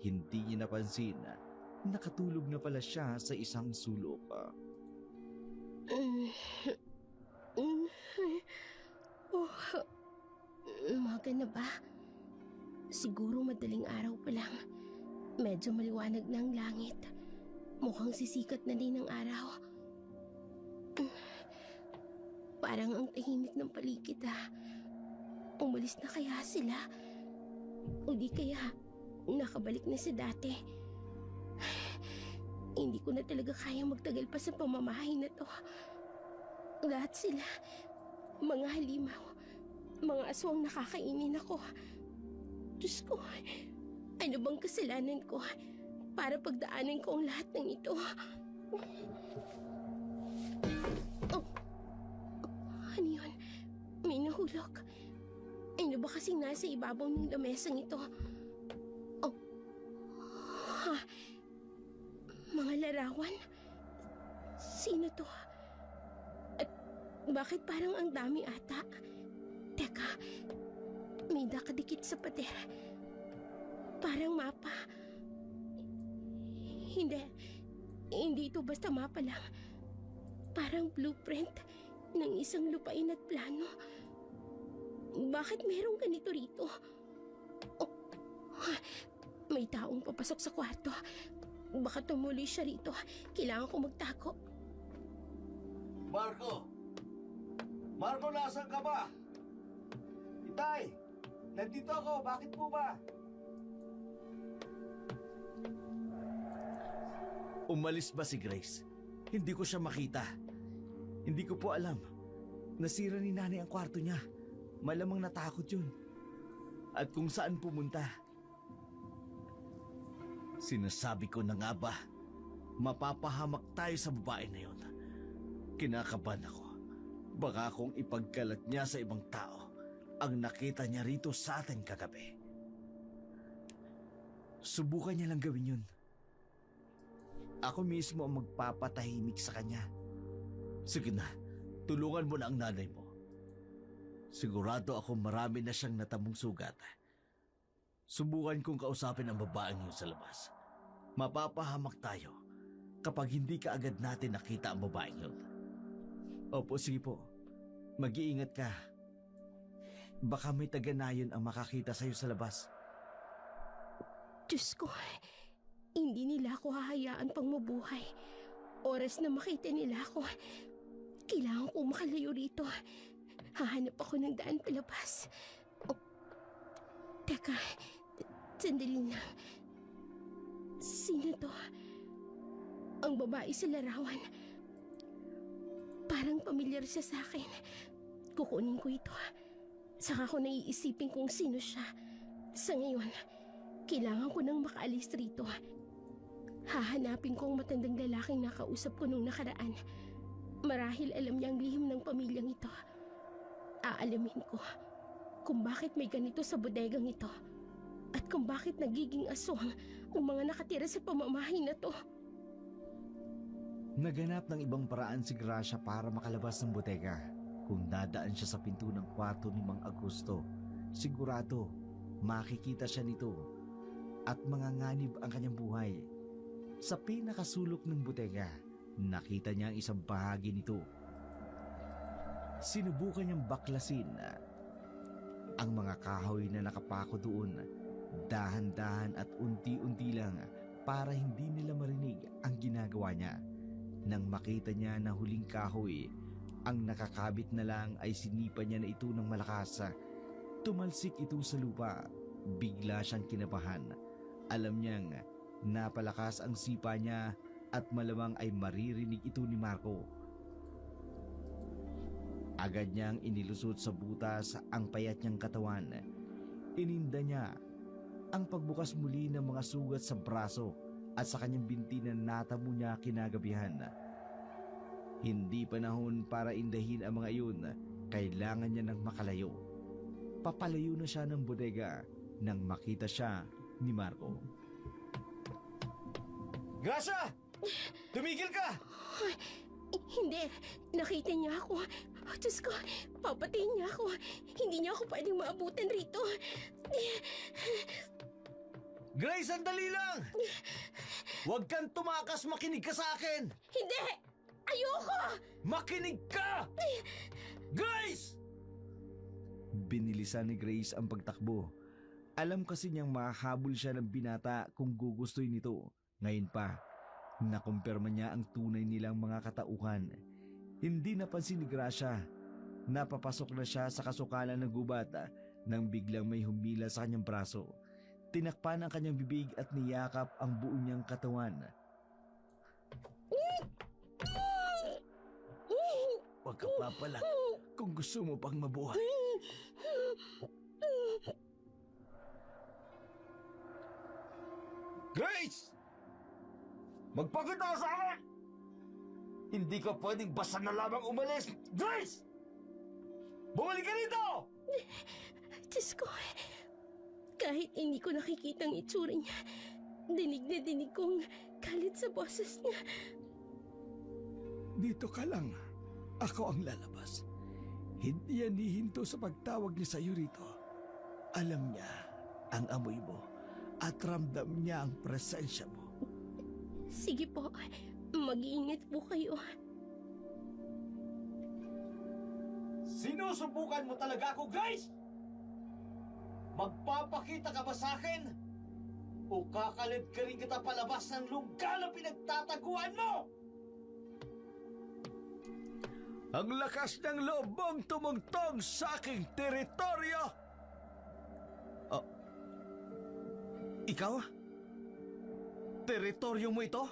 Hindi niya napansin na nakatulog na pala siya sa isang sulok. Umaga na ba? Siguro madaling araw pa lang. Medyo maliwanag na ang langit. Mukhang sisikat na din ang araw. Parang ang tahimik ng paligid Umalis na kaya sila? O di kaya nakabalik na sa dati? Hindi ko na talaga kaya magtagal pa sa pamamahay na to. Lahat sila, mga halimaw, Mga aswang nakakainin ako. Diyos ko, ano bang kasalanan ko para pagdaanin ko ang lahat ng ito? Oh, ano yun? May nahulog. Ano ba kasing nasa ibabaw ng lamesang ito? Oh, ha? Mga larawan? Sino to? At bakit parang ang dami ata? Teka, may nakadikit sa pader. Parang mapa. Hindi ito basta mapa lang. Parang blueprint ng isang lupain at plano. Bakit merong ganito rito? Oh, may taong papasok sa kwarto. Baka tumuloy siya rito. Kailangan ko magtago. Marco! Marco, nasan ka ba? Itay! Nandito ako, bakit po ba? Umalis ba si Grace? Hindi ko siya makita. Hindi ko po alam. Nasira ni nanay ang kwarto niya. Malamang natakot yun. At kung saan pumunta. Sinasabi ko na nga ba, mapapahamak tayo sa babae na yun. Kinakabahan ako. Baka kung ipagkalat niya sa ibang tao ang nakita niya rito sa atin kagabi. Subukan niya lang gawin yun. Ako mismo ang magpapatahimik sa kanya. Sige na, tulungan mo na ang nanay mo. Sigurado ako marami na siyang natamong sugat. Subukan kong kausapin ang babaeng yun sa labas. Mapapahamak tayo kapag hindi ka agad natin nakita ang babaeng yun. Opo, sige po. Mag-iingat ka. Baka may taga-nayon ang makakita sa'yo sa labas. Diyos ko, hindi nila ako hahayaan pang mabuhay. Oras na makita nila ako, kailangan kong makalayo rito. Hahanap ako ng daan palabas. Oh, teka, sandali lang. Sino to? Ang babae sa larawan. Parang pamilyar siya sa akin. Kukunin ko ito. Saka ko naiisipin kung sino siya. Sa ngayon, kailangan ko nang makaalis rito. Hahanapin ko ang matandang lalaking nakausap ko nung nakaraan. Marahil alam niya ang lihim ng pamilyang ito. Aalamin ko kung bakit may ganito sa bodegang ito. At kung bakit nagiging aswang ang mga nakatira sa pamamahay na to. Naganap ng ibang paraan si Gracia para makalabas ng botega. Kung dadaan siya sa pinto ng kwarto ni Mang Augusto, sigurado makikita siya nito at manganganib ang kanyang buhay. Sa pinakasulok ng botega, nakita niya ang isang bahagi nito. Sinubukan niyang baklasin ang mga kahoy na nakapako doon, dahan-dahan at unti-unti lang para hindi nila marinig ang ginagawa niya. Nang makita niya na huling kahoy, ang nakakabit na lang ay sinipa niya na ito ng malakas. Tumalsik ito sa lupa. Bigla siyang kinabahan. Alam niyang napalakas ang sipa niya at malamang ay maririnig ito ni Marco. Agad niyang inilusot sa butas ang payat niyang katawan. Ininda niya ang pagbukas muli ng mga sugat sa braso at sa kanyang binti na natamo niya kinagabihan. Hindi panahon para indahin ang mga iyon. Kailangan niya ng makalayo. Papalayo na siya ng bodega nang makita siya ni Marco. Gracia! Tumigil ka! Hindi, nakita niya ako. Diyos ko, papatayin niya ako. Hindi niya ako pwedeng maabutan rito. Grace, sandali lang! Huwag kang tumakas, makinig ka sa akin! Hindi! Ayoko! Makinig ka! Grace! Binilisan ni Grace ang pagtakbo. Alam kasi niyang mahahabol siya ng binata kung gugustuhin nito. Ngayon pa, nakumpirma niya ang tunay nilang mga katauhan. Hindi napansin ni Gracia. Napapasok na siya sa kasukalan ng gubat nang biglang may humila sa kanyang braso. Tinakpan ang kanyang bibig at niyakap ang buo niyang katawan. Huwag ka papalag kung gusto mo pang mabuhay. Grace! Magpakita ka sa akin! Hindi ka pwedeng basta na lamang umalis! Grace! Bumalik ka dito! Diyos ko, kahit hindi ko nakikita ang itsura niya, dinig na dinig kong galit sa boses niya. Dito ka lang. Ako ang lalabas. Hindi yan hihinto sa pagtawag niya sa iyo rito. Alam niya ang amoy mo at ramdam niya ang presensya mo. Sige po, mag-iingat po kayo. Sinusubukan mo talaga ako, Grace? Magpapakita ka ba sa akin? O kakalit ka rin kita palabas ng lugar na pinagtataguan mo? Ang lakas ng loob mong tumungtong sa aking teritoryo! Oh, ikaw? Teritoryo mo ito?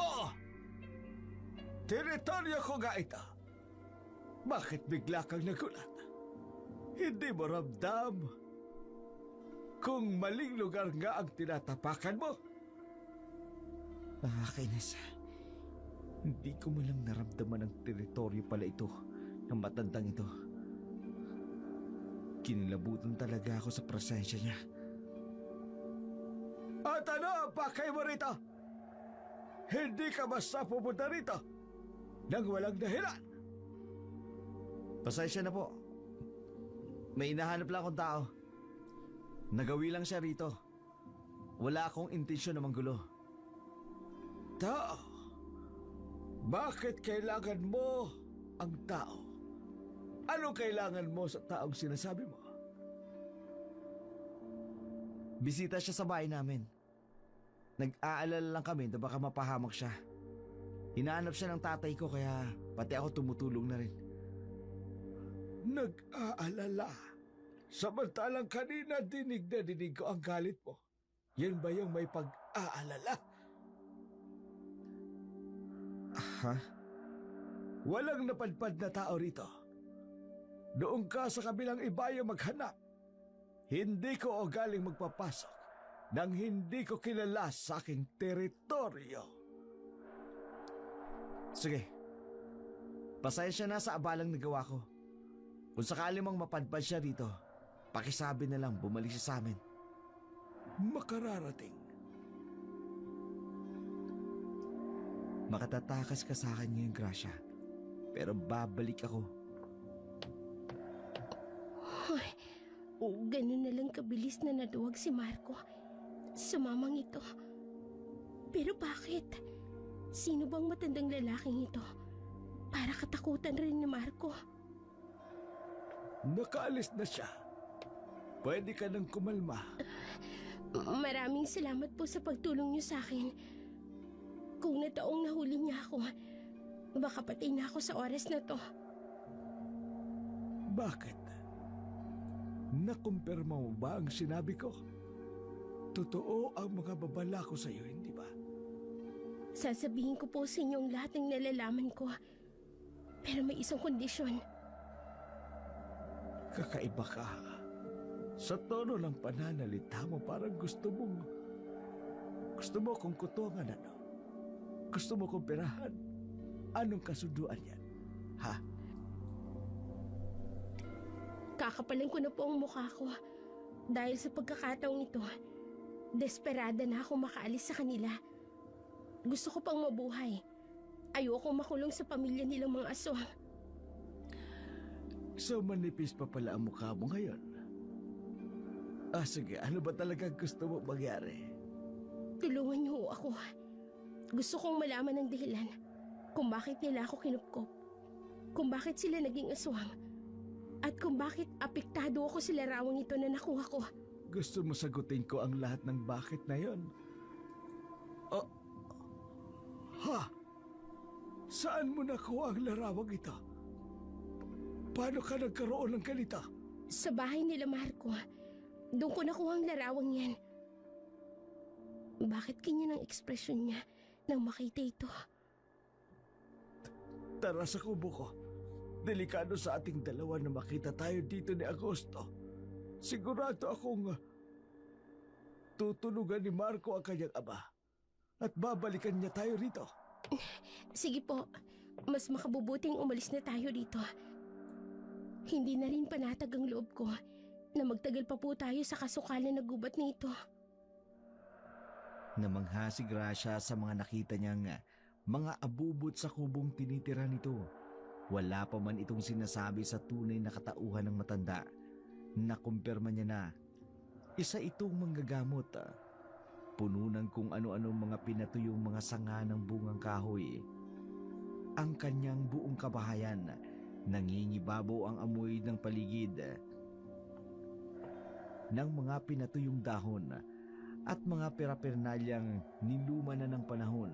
Oo! Teritoryo ko nga ito. Bakit bigla kang nagulat? Hindi mo ramdam kung maling lugar nga ang tinatapakan mo? Nakakainis. Hindi ko man lang naramdaman ang teritoryo pala ito ng matandang ito. Kinilabutan talaga ako sa presensya niya. At ano ang pakay mo rito? Hindi ka basta pupunta rito nang walang dahilan. Pasensya na po. May hinahanap lang akong tao. Nagawi lang siya rito. Wala akong intensyon na manggulo. Tao? Bakit kailangan mo ang tao? Anong kailangan mo sa taong sinasabi mo? Bisita siya sa bahay namin. Nag-aalala lang kami na baka mapahamak siya. Hinahanap siya ng tatay ko kaya pati ako tumutulong na rin. Nag-aalala? Samantalang kanina dinig na dinig ko ang galit mo. Yan ba yung may pag-aalala? Ha? Walang napadpad na tao rito. Doon ka sa kabilang ibayo maghanap. Hindi ko galing magpapasok nang hindi ko kilala sa aking teritoryo. Sige. Pasensya na sa abalang nagawa ko. Kung sakali mang mapadpad siya dito, pakisabi na lang bumalik siya sa amin. Makararating. Makatatakas ka sa akin ngayon, Gracia. Pero babalik ako. Ay, ganun na lang kabilis na naduwag si Marco sa mamang ito. Pero bakit? Sino bang matandang lalaking ito? Para katakutan rin ni Marco. Nakaalis na siya. Pwede ka nang kumalma. Maraming salamat po sa pagtulong niyo sa akin. Kung nataong nahuli niya ako, baka patay na ako sa oras na to. Bakit? Nakumpirma mo ba ang sinabi ko? Totoo ang mga babala ko sa iyo, hindi ba? Sasabihin ko po sa inyo ang lahat ng nalalaman ko. Pero may isang kondisyon. Kakaiba ka. Sa tono ng pananalita mo, parang gusto mo kong kutungan, ano? Gusto mo kong perahan? Anong kasunduan yan? Ha? Kakapalan ko na po ang mukha ko. Dahil sa pagkakataong ito, desperada na ako makaalis sa kanila. Gusto ko pang mabuhay. Ayoko makulong sa pamilya nilang mga aswang. So manipis pa pala ang mukha mo ngayon? Sige, ano ba talaga gusto mo mangyari? Tulungan niyo ho ako. Gusto kong malaman ang dahilan kung bakit nila ako kinupkop. Kung bakit sila naging aswang. At kung bakit apektado ako sa larawang ito na nakuha ko. Gusto mo sagutin ko ang lahat ng bakit na yon? Ha? Saan mo nakuha ang larawang ito? Paano ka nagkaroon ng ganito? Sa bahay nila Marco. Doon ko nakuha ang larawang yan. Bakit ganyan ang ekspresyon niya nang makita ito? Tara sa kubo ko. Delikado sa ating dalawa na makita tayo dito ni Agosto. sigurado akong tutulugan ni Marco ang kanyang ama at babalikan niya tayo rito. Sige po, mas makabubuting umalis na tayo dito. Hindi na rin panatag ang loob ko na magtagal pa po tayo sa kasukalan na gubat nito. Namangha si Gracia sa mga nakita niyang mga abubot sa kubong tinitira nito. Wala pa man itong sinasabi sa tunay na katauhan ng matanda. Nakumpirma niya na isa itong manggagamot. Puno ng kung ano-anong mga pinatuyong mga sanga ng bungang kahoy. Ang kanyang buong kabahayan, nangingibabaw ang amoy ng paligid ng mga pinatuyong dahon at mga perapernalyang niluma na ng panahon.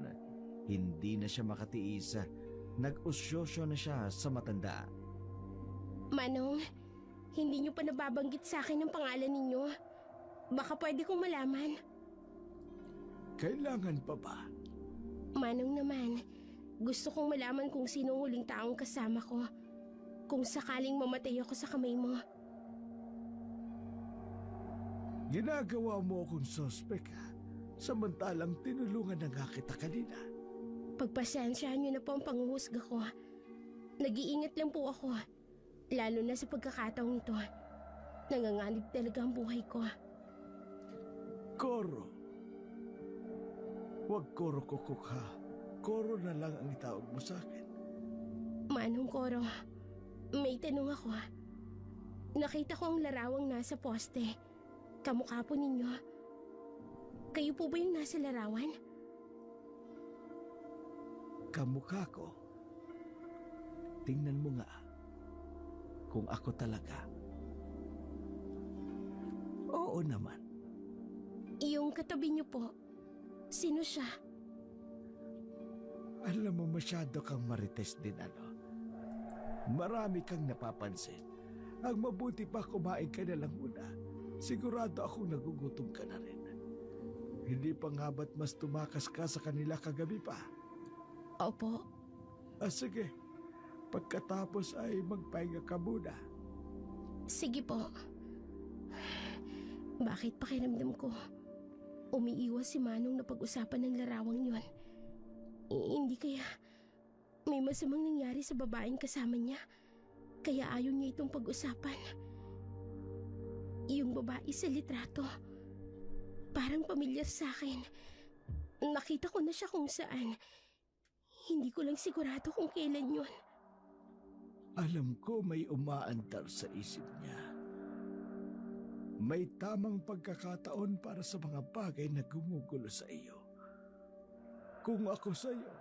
Hindi na siya makatiis. Nag-usyosyo na siya sa matanda. Manong, hindi niyo pa nababanggit sa akin ang pangalan ninyo. Baka pwede kong malaman. Kailangan pa ba? Manong naman, gusto kong malaman kung sino ang huling taong kasama ko. Kung sakaling mamatay ako sa kamay mo. Ginagawa mo akong sospek samantalang tinulungan na nga kita kanina. Pagpasensyahan niyo na po ang panghuhusga ko. Nag-iingat lang po ako. Lalo na sa pagkakataong ito. Nanganganib talaga ang buhay ko. Koro. Huwag Koro Kukuk ha. Koro na lang ang itawag mo sa akin. Manong Koro, may tanong ako. Nakita ko ang larawang nasa poste. Kamukha po ninyo. Kayo po ba yung nasa larawan? Kamukha ko. Tingnan mo nga kung ako talaga. Oo naman. Yung katabi niyo po, sino siya? Alam mo, masyado kang marites din, ano? Marami kang napapansin. Ang mabuti pa, kumain ka na lang muna. Sigurado akong nagugutom ka na rin. Hindi pa nga ba't mas tumakas ka sa kanila kagabi pa? Opo. Sige. Pagkatapos ay magpahinga ka muna. Sige po. Bakit pakiramdam ko? Umiiwas si Manong na pag-usapan ng larawang yon. Hindi kaya may masamang nangyari sa babaeng kasama niya. Kaya ayaw niya itong pag-usapan. Yung babae sa litrato. Parang pamilyar sa akin. Nakita ko na siya kung saan. Hindi ko lang sigurado kung kailan yun. Alam ko may umaandar sa isip niya. May tamang pagkakataon para sa mga bagay na gumugulo sa iyo. Kung ako sa iyo,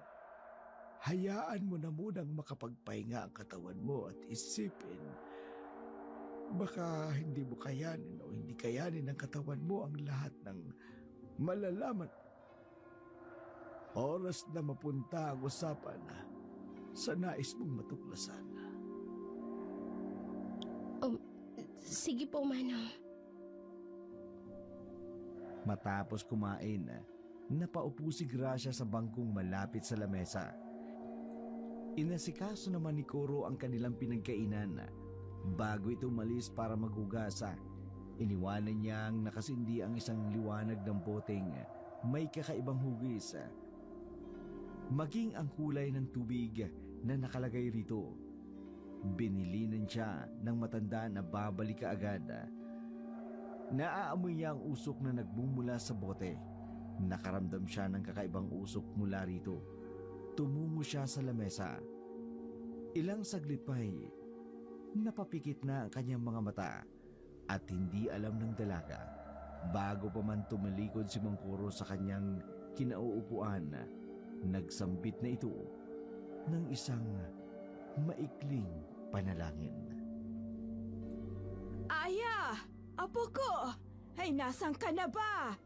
hayaan mo na munang makapagpahinga ang katawan mo at isipin. Baka hindi mo kayanin o hindi kayanin ng katawan mo ang lahat ng malalaman. Oras na mapunta ang usapan sa nais mong matuklasan. Sige po, Manong. Matapos kumain, napaupo si Gracia sa bangkong malapit sa lamesa. Inasikaso naman ni Koro ang kanilang pinagkainan. Bago ito umalis para magugasa, iniwanan niyang nakasindi ang isang liwanag ng boteng may kakaibang hugis. Maging ang kulay ng tubig na nakalagay rito. Binilinan siya ng matanda na babalik ka agad. Naaamoy niya ang usok na nagbumula sa bote. Nakaramdam siya ng kakaibang usok mula rito. Tumungo siya sa lamesa. Ilang saglit pa napapikit na ang kanyang mga mata at hindi alam ng dalaga. Bago pa man tumalikod si Mang Koro sa kanyang kinauupuan, nagsambit na ito ng isang maikling panalangin. Aya! Apo ko! Ay, nasan ka na ba?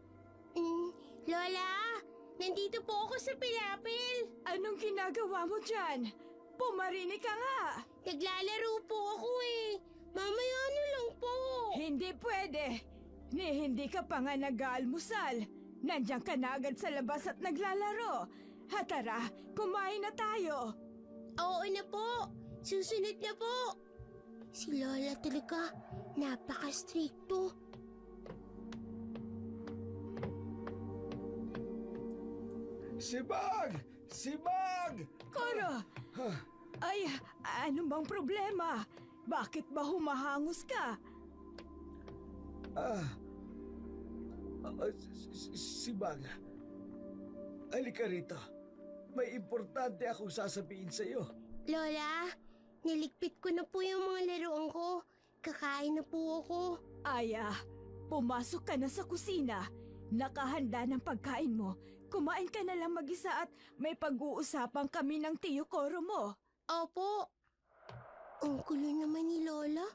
Lola, nandito po ako sa Pilapil. Anong ginagawa mo dyan? Pumarinig ka nga! Naglalaro po ako Mamaya lang po. Hindi pwede. Hindi ka pa nga nag-aalmusal. Nandiyan ka na agad sa labas at naglalaro. Tara, kumain na tayo. Oo na po. Susunod na po. Si Lola talaga. Napaka-stricto. Sibag! Sibag! Koro! Ay, ano bang problema? Bakit ba humahangos ka? Sibag. Halika rito. May importante akong sasabihin sa iyo. Lola, niligpit ko na po yung mga laruan ko. Kakain na po ako. Aya, pumasok ka na sa kusina. Nakahanda ng pagkain mo. Kumain ka na lang mag-isa at may pag-uusapan kami ng tiyo Koro mo. Opo. Ang kulo naman ni Lola.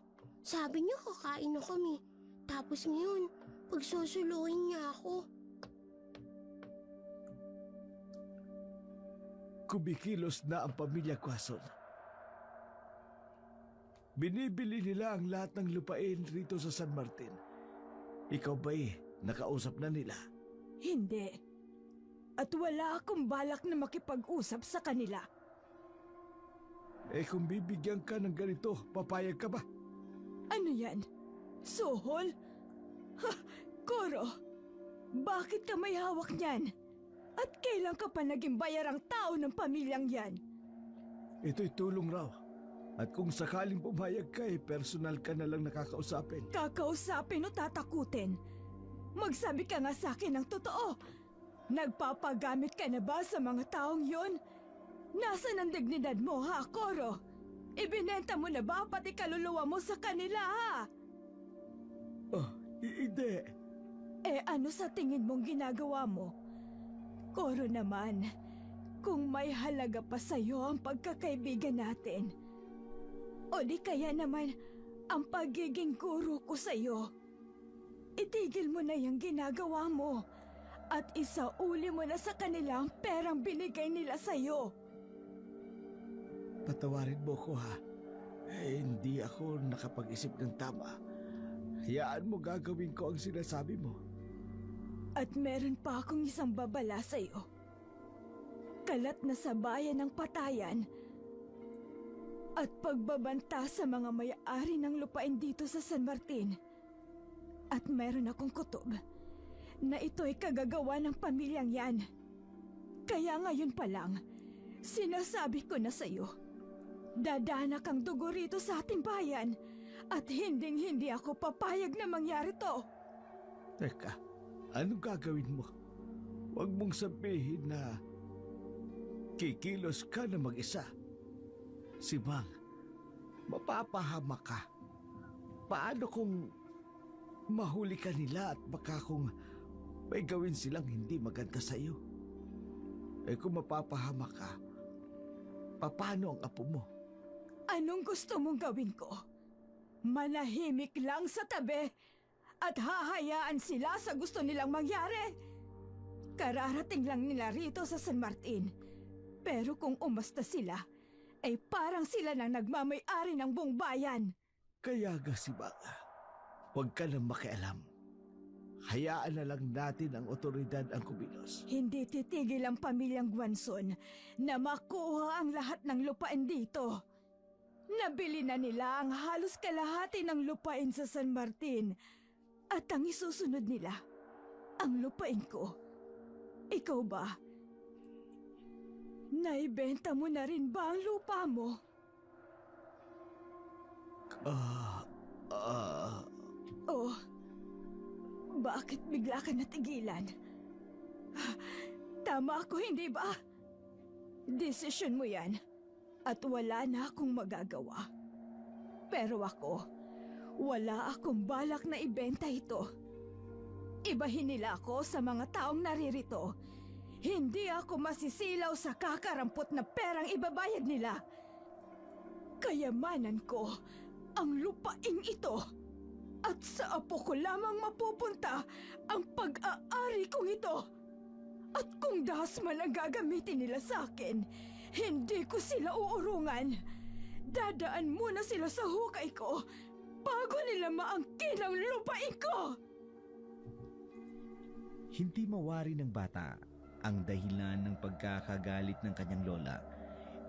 Sabi niya kakain na kami. Tapos ngayon, pagsusuluhin niya ako. Kumikilos na ang pamilya Quezon. Binibili nila ang lahat ng lupain rito sa San Martin. Ikaw ba'y nakausap na nila? Hindi. At wala akong balak na makipag-usap sa kanila. Kung bibigyan ka ng ganito, papayag ka ba? Ano yan? Suhol? Ha, Koro, bakit ka may hawak niyan? At kailan ka pa naging bayarang tao ng pamilyang yan? Ito'y tulong raw. At kung sakaling pumayag ka, personal ka na lang nakakausapin. Kakausapin o tatakutin? Magsabi ka nga sa akin ng totoo. Nagpapagamit ka na ba sa mga taong yon? Nasaan ang dignidad mo, ha, Koro? Ibinenta mo na ba pati kaluluwa mo sa kanila, ha? Hindi. Ano sa tingin mong ginagawa mo? Koro naman, kung may halaga pa sa'yo ang pagkakaibigan natin, o di kaya naman ang pagiging guro ko sa'yo, itigil mo na yung ginagawa mo at isauli mo na sa kanila ang perang binigay nila sa'yo. Patawarin mo ko ha. Hindi ako nakapag-isip ng tama. Hayaan mo gagawin ko ang sinasabi mo. At meron pa akong isang babala sa'yo. Kalat na sa bayan ng patayan at pagbabanta sa mga may-ari ng lupain dito sa San Martin. At meron akong kutob na ito'y kagagawa ng pamilyang yan. Kaya ngayon pa lang, sinasabi ko na sa'yo, dadana kang dugo rito sa ating bayan at hinding-hindi ako papayag na mangyari to. Teka, anong gagawin mo? Huwag mong sabihin na kikilos ka na mag-isa. Si Mang, mapapahamak ka. Paano kung mahuli ka nila at baka kung may gawin silang hindi maganda sa iyo? Kung mapapahamak ka, paano ang apo mo? Anong gusto mong gawin ko? Manahimik lang sa tabi at hahayaan sila sa gusto nilang mangyari? Kararating lang nila rito sa San Martin. Pero kung umasta sila, ay parang sila nang nagmamay-ari ng buong bayan. Kaya nga si Baka, huwag ka nang makialam. Hayaan na lang natin ang otoridad ang kumilos. Hindi titigil ang pamilyang Guanzon na makuha ang lahat ng lupain dito. Nabili na nila ang halos kalahati ng lupain sa San Martin. At ang isusunod nila, ang lupain ko. Ikaw ba? Naibenta mo na rin ba ang lupa mo? Oh, bakit bigla ka natigilan? Tama ako, hindi ba? Desisyon mo yan at wala na akong magagawa. Pero ako, wala akong balak na ibenta ito. Ibahin nila ako sa mga taong naririto. Hindi ako masisilaw sa kakarampot na perang ibabayad nila. Kayamanan ko ang lupaing ito. At sa apo ko lamang mapupunta ang pag-aari kong ito. At kung dahas man ang gagamitin nila sa akin, hindi ko sila uurungan. Dadaan muna sila sa hukay ko bago nila maangkin ang lupain ko. Hindi mawari ng bata ang dahilan ng pagkakagalit ng kanyang lola.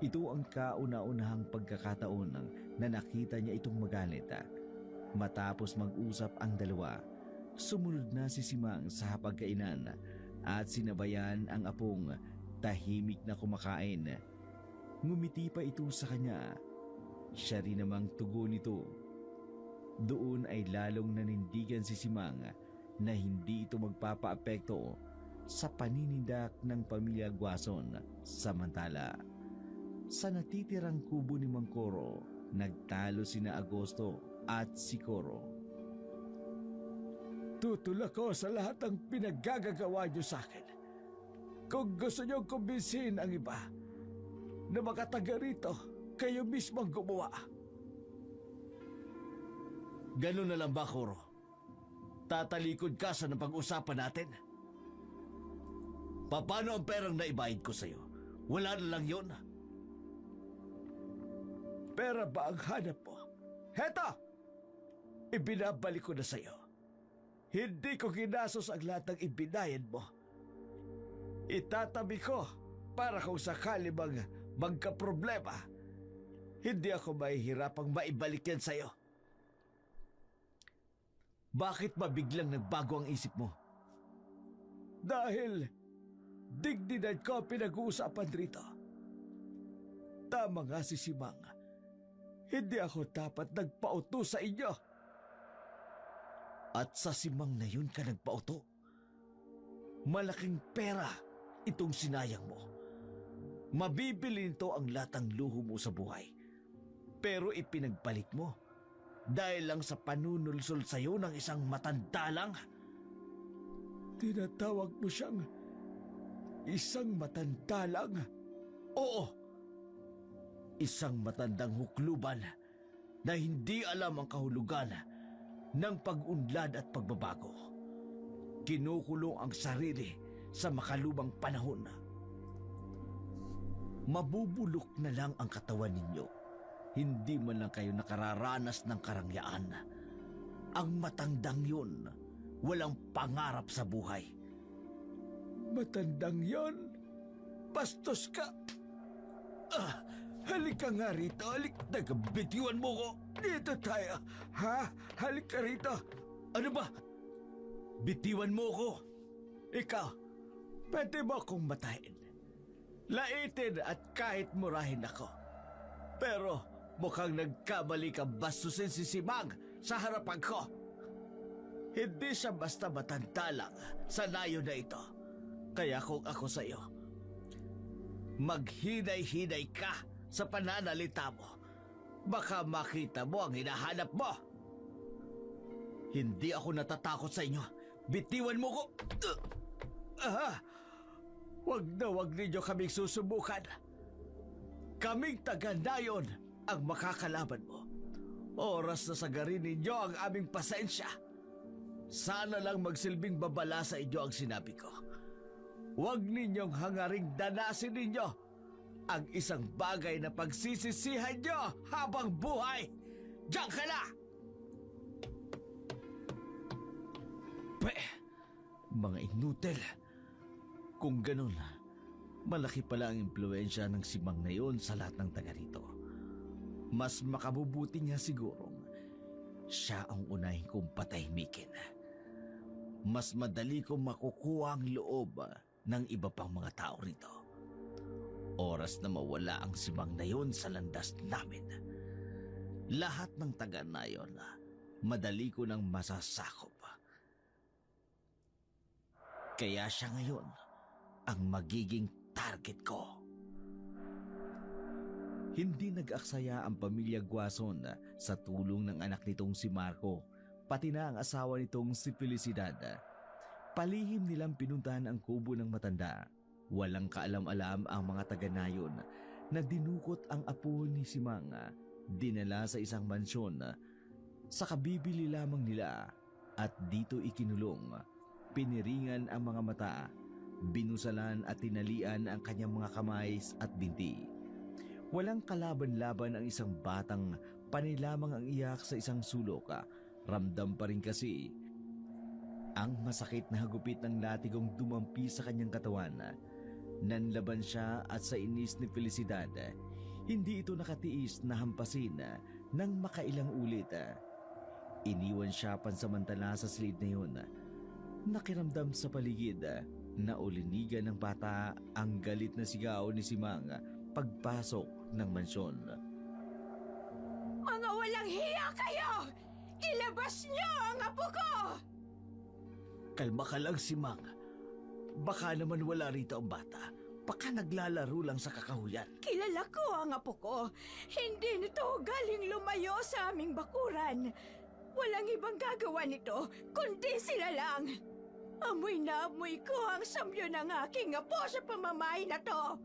Ito ang kauna-unahang pagkakataon na nakita niya itong magalit. Matapos mag-usap ang dalawa, sumunod na si Simang sa hapagkainan at sinabayan ang apong tahimik na kumakain. Ngumiti pa ito sa kanya. Siya rin namang tugon nito. Doon ay lalong nanindigan si Simang na hindi ito magpapaapekto sa paninindak ng pamilya Guason. Samantala, sa natitirang kubo ni Mang Coro, nagtalo sina Agosto at si Coro. Tutol ako sa lahat ng pinaggagawa niyo sa akin. Kung gusto niyo kumbinsin ang iba na makataga rito, kayo mismo ang gumawa. Ganun na lang ba, Coro? Tatalikod ka sa napag-usapan natin? Paano ang perang naibayad ko sa'yo? Wala na lang yun. Pera ba ang hanap mo? Heto! Ibinabalik ko na sa'yo. Hindi ko ginasos ang lahat ng ibinayad mo. Itatabi ko para kung sakali magka-problema, hindi ako mahihirapang maibalik yan sa'yo. Bakit ba biglang nagbago ang isip mo? Dahil dignidad ko ang pinag-uusapan rito. Tama nga si Simang. Hindi ako dapat nagpauto sa inyo. At sa Simang na yun ka nagpauto? Malaking pera itong sinayang mo. Mabibili nito ang lahat ng luho mo sa buhay. Pero ipinagbalik mo dahil lang sa panunulsol sa'yo ng isang matanda lang. Tinatawag mo siyang isang matanda lang? Oo. Isang matandang hukluban na hindi alam ang kahulugan ng pag-unlad at pagbabago. Kinukulong ang sarili sa makalumang panahon. Mabubulok na lang ang katawan ninyo. Hindi man lang kayo nakararanas ng karangyaan. Ang matandang yun, walang pangarap sa buhay. Matandang yon? Bastos ka! Halika nga rito, bitiwan mo ko. Dito tayo. Ha? Halika rito. Ano ba? Bitiwan mo ko. Ikaw, pwede mo akong matayin. Laitin at kahit murahin ako. Pero mukhang nagkamali ka bastusin si Simang sa harapan ko. Hindi siya basta matanda lang sa layo na ito. Kaya kung ako sa iyo, maghinay-hinay ka sa pananalita mo. Baka makita mo ang hinahanap mo. Hindi ako natatakot sa inyo. Bitiwan mo ko. Wag na wag ninyo kaming susubukan. Kaming taga-nayon ang makakalaban mo. Oras na sagarin ninyo ang aming pasensya. Sana lang magsilbing babala sa inyo ang sinabi ko. Huwag ninyong hangaring danasin ninyo ang isang bagay na pagsisisihan nyo habang buhay. Diyan ka na! Mga inutil. Kung ganun, malaki pala ang impluensya ng Simang na yun sa lahat ng taga rito. Mas makabubuti niya sigurong siya ang unahin kong patahimikin. Mas madali kong makukuha ang loob ng iba pang mga tao rito. Oras na mawala ang Simang na yun sa landas namin. Lahat ng taga na yun, madali ko nang masasakop. Kaya siya ngayon ang magiging target ko. Hindi nag-aksaya ang pamilya Guason sa tulong ng anak nitong si Marco, pati na ang asawa nitong si Felicidad. Palihim nilang pinuntahan ang kubo ng matanda. Walang kaalam-alam ang mga taga-nayon na dinukot ang apo ni Simang, dinala sa isang mansyon. Sa kabibili lamang nila at dito ikinulong. Piniringan ang mga mata, binusalan at tinalian ang kanyang mga kamay at binti. Walang kalaban-laban ang isang batang panilamang ang iyak sa isang sulok. Ramdam pa rin kasi ang masakit na hagupit ng latigong dumampi sa kanyang katawan. Nanlaban siya at sa inis ni Felicidad, hindi ito nakatiis na hampasin ng makailang ulit. Iniwan siya pansamantala sa silid na yun. Nakiramdam sa paligid na ulinigan ng bata ang galit na sigaw ni Simang pagpasok ng mansyon. Mga walang hiya kayo! Ilabas niyo ang apo ko! Kalma ka lang, Simang. Baka naman wala rito ang bata. Baka naglalaro lang sa kakahuyan. Kilala ko ang apo ko. Hindi nito galing lumayo sa aming bakuran. Walang ibang gagawa nito, kundi sila lang. Amoy na amoy ko ang samyo ng aking apo sa pamamahay na to.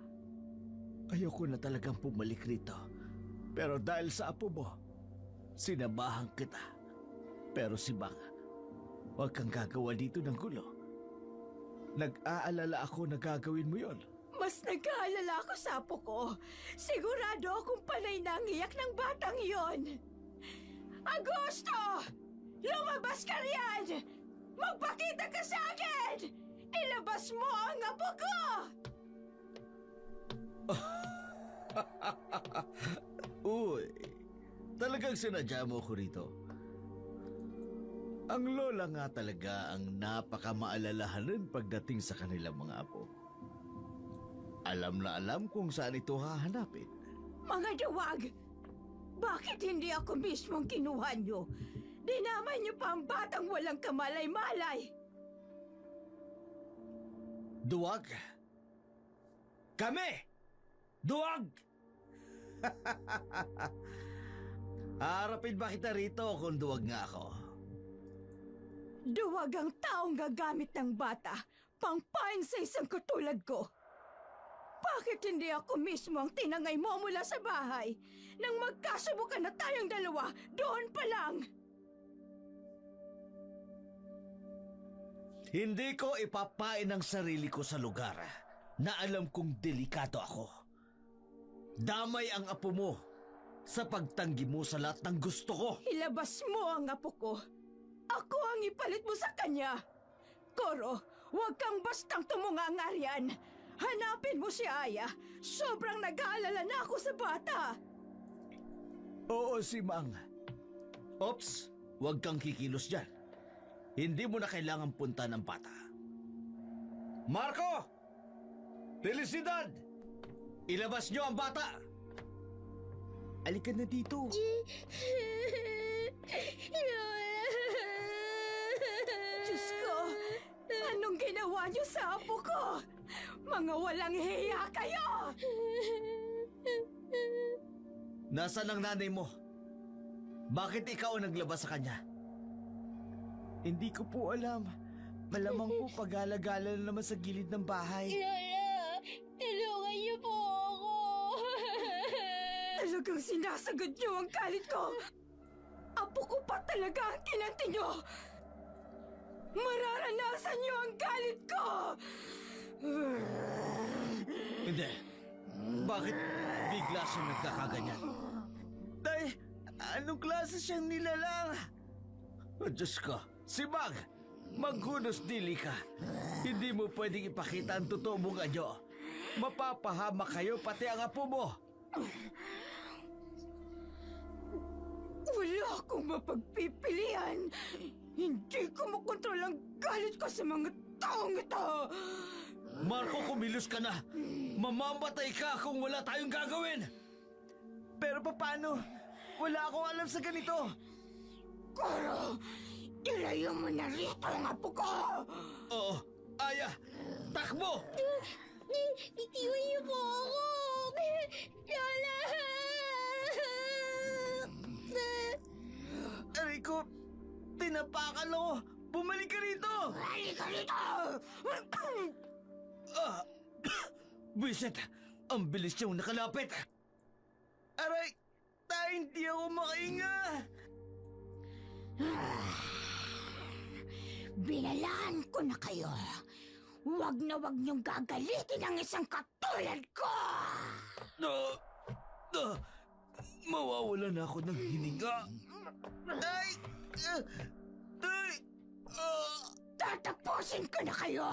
Ayoko na talagang pumalik rito. Pero dahil sa apo mo, sinamahan kita. Pero Simang, huwag kang gagawa dito ng gulo. Nag-aalala ako na gagawin mo yon. Mas nag-aalala ako sa apo ko. Sigurado akong panay na ang iyak ng batang iyon. Agosto! Lumabas ka riyan! Magpakita ka sa akin! Ilabas mo ang apo ko! Uy, talagang sinadya mo ko rito. Ang lola nga talaga ang napakamaalalahanan pagdating sa kanilang mga apo. Alam na alam kung saan ito hahanapin. Mga duwag! Bakit hindi ako mismo ang kinuha niyo? Dinamay niyo pa ang batang walang kamalay-malay! Duwag? Kami! Duwag! Harapin ba kita rito kung duwag nga ako? Duwag ang taong gagamit ng bata, pangpain sa isang katulad ko. Bakit hindi ako mismo ang tinangay mo mula sa bahay? Nang magkasubukan na tayong dalawa, doon pa lang! Hindi ko ipapain ang sarili ko sa lugar na alam kong delikado ako. Damay ang apo mo sa pagtanggi mo sa lahat ng gusto ko. Ilabas mo ang apo ko. Ako ang ipalit mo sa kanya. Koro, huwag kang bastang tumunga riyan. Hanapin mo si Aya. Sobrang nag-aalala na ako sa bata. Oo, Simang. Ops, huwag kang kikilos dyan. Hindi mo na kailangan punta ng bata. Marco! Felicidad! Ilabas niyo ang bata! Alika na dito. Diyos ko, anong ginawa niyo sa apo ko? Mga walang hiya kayo! Nasaan ang nanay mo? Bakit ikaw ang naglabas sa kanya? Hindi ko po alam. Malamang po pag-alagala na naman sa gilid ng bahay. Lola, tulungan niyo po ako. Talagang sinasagad niyo ang galit ko. Apo ko pa talaga ang kinanti niyo. Mararanasan niyo ang galit ko. Hindi. Bakit bigla siyang nagkakaganyan? Tay, anong klase siyang nilalang? Oh, Diyos ko, si Mag! Maghunos dili ka. Hindi mo pwedeng ipakita ang totoo mong anyo. Mapapahama kayo pati ang apo mo. Wala akong mapagpipilian. Hindi ko makontrol ang galit ko sa mga taong ito. Marco, kumilos ka na. Mamamatay ka kung wala tayong gagawin. Pero paano? Wala akong alam sa ganito. Koro, ilayo mo na rito ang apo ko. Oo, Aya, takbo! Itiwan niyo po ako. Lola! Aray ko, tinapakan ako. Bumalik ka rito. Halika rito! Vincent, ang bilis niyang nakalapit. Aray, tay, hindi ako makahinga. Binalaan ko na kayo. Huwag na huwag niyong gagalitin ang isang katulad ko! Mawawala na ako ng hininga. Ay! Tay! Tatapusin ko na kayo!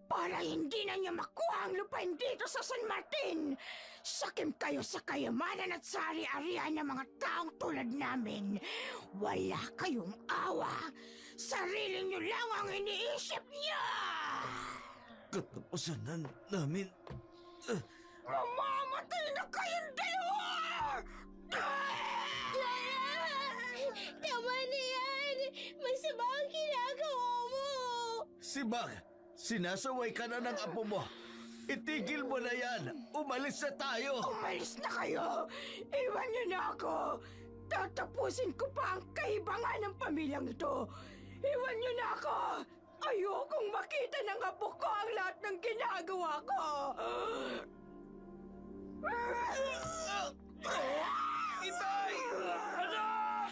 Para hindi na niyo makuha ang lupain dito sa San Martin! Sakim kayo sa kayamanan at sari-arian ng mga taong tulad namin. Wala kayong awa. Sarili niyo lang ang iniisip niyo! Katapusan na namin. Mamamatay na kayong dalawa! Tama na yan! Masama ang ginagawa mo! Si Bag, sinasaway ka na ng apo mo. Itigil mo na yan. Umalis na tayo. Umalis na kayo! Iwan niyo na ako! Tatapusin ko pa ang kahibangan ng pamilyang ito! Iwan niyo na ako! Ayokong makita ng apo ko ang lahat ng ginagawa ko! Itay! Anak!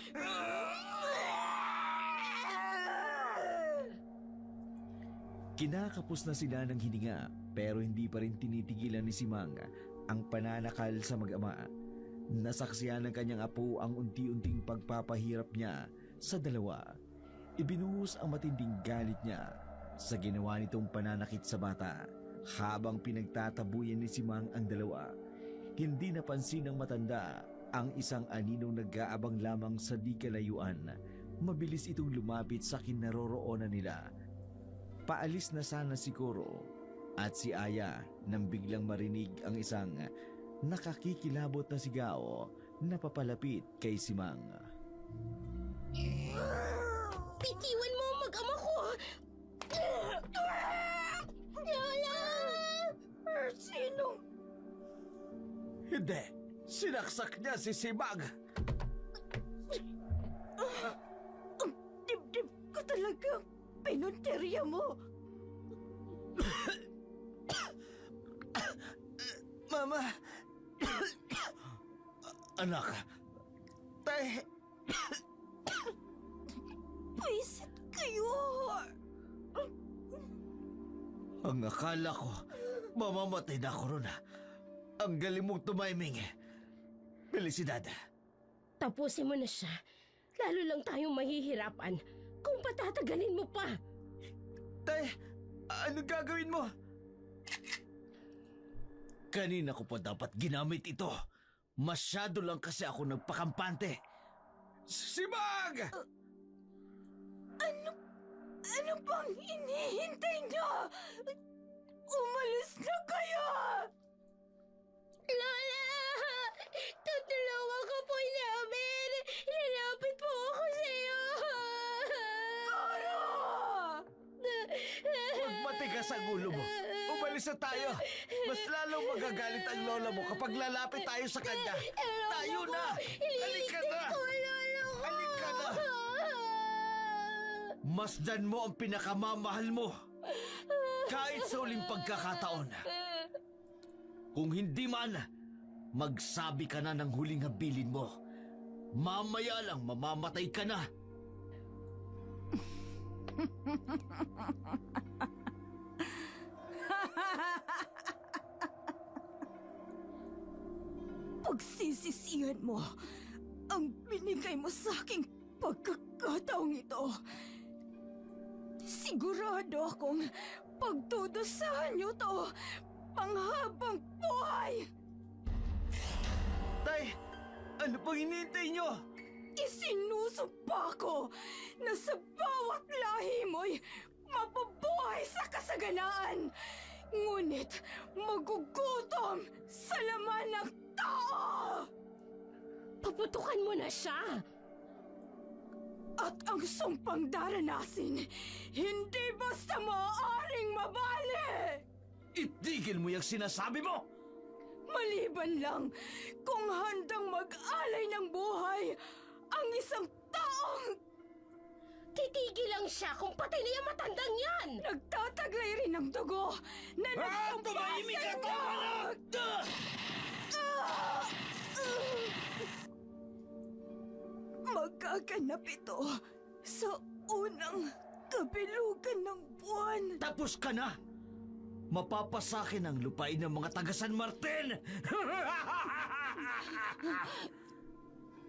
Kinakapos na sila ng hininga pero hindi pa rin tinitigilan ni Simang ang pananakal sa mag-ama. Nasaksiyan ng kanyang apo ang unti-unting pagpapahirap niya sa dalawa. Ibinuhos ang matinding galit niya sa ginawa nitong pananakit sa bata. Habang pinagtatabuyan ni Simang ang dalawa, hindi napansin ng matanda ang isang aninong nag-aabang lamang sa di kalayuan. Mabilis itong lumapit sa kinaroroonan nila. Paalis na sana si Koro at si Aya nang biglang marinig ang isang nakakikilabot na sigaw na papalapit kay Simang. Bitiwan mo ang mag-ama ko! Lola! Sino? Hindi. Sinaksak niya si Sibag. Ang dibdib ko talagang pinunteriya mo! Mama! Anak! Tay! Pwisit kayo! Ang akala ko, mamamatay na ako ron. Ang galing mong tumiming. Felicidad. Tapusin mo na siya. Lalo lang tayong mahihirapan kung patatagalin mo pa. Tay, ano gagawin mo? Kanina ko pa dapat ginamit ito. Masyado lang kasi ako nagpakampante. Sibag! Ano bang hinihintay niyo? Umalis na kayo! Lola! Tutulungan ka po namin! Lalapit po ako sa'yo! Huwag matigas ang ulo mo. Umalis na tayo. Mas lalong magagalit ang lola mo kapag lalapit tayo sa kanya. Tayo na! Halika na! Halika na! Masdan mo ang pinakamamahal mo. Kahit sa uling pagkakataon. Kung hindi man, magsabi ka na ng huling habilin mo. Mamaya lang mamamatay ka na. Pagsisisihan mo ang binigay mo sa aking pagkakataong ito. Sigurado akong pagdudusahan niyo to panghabang buhay. Tay, ano pang hinihintay nyo? Isinusumpa ko na sa bawat lahi mo'y mabubuhay sa kasaganaan. Ngunit magugutom sa laman ng tao. Paputukan mo na siya! At ang sumpang daranasin, hindi basta maaaring mabali! Itigil mo yung sinasabi mo! Maliban lang kung handang mag-alay ng buhay ang isang taong Titigil lang siya kung patay na yung matandang yan! nagtataglay rin ng dugo na nagsumpa tumahimik sa ka, inyo! Magaganap ito sa unang kabilugan ng buwan. Tapos ka na! Mapapasakin ang lupain ng mga taga San Martin!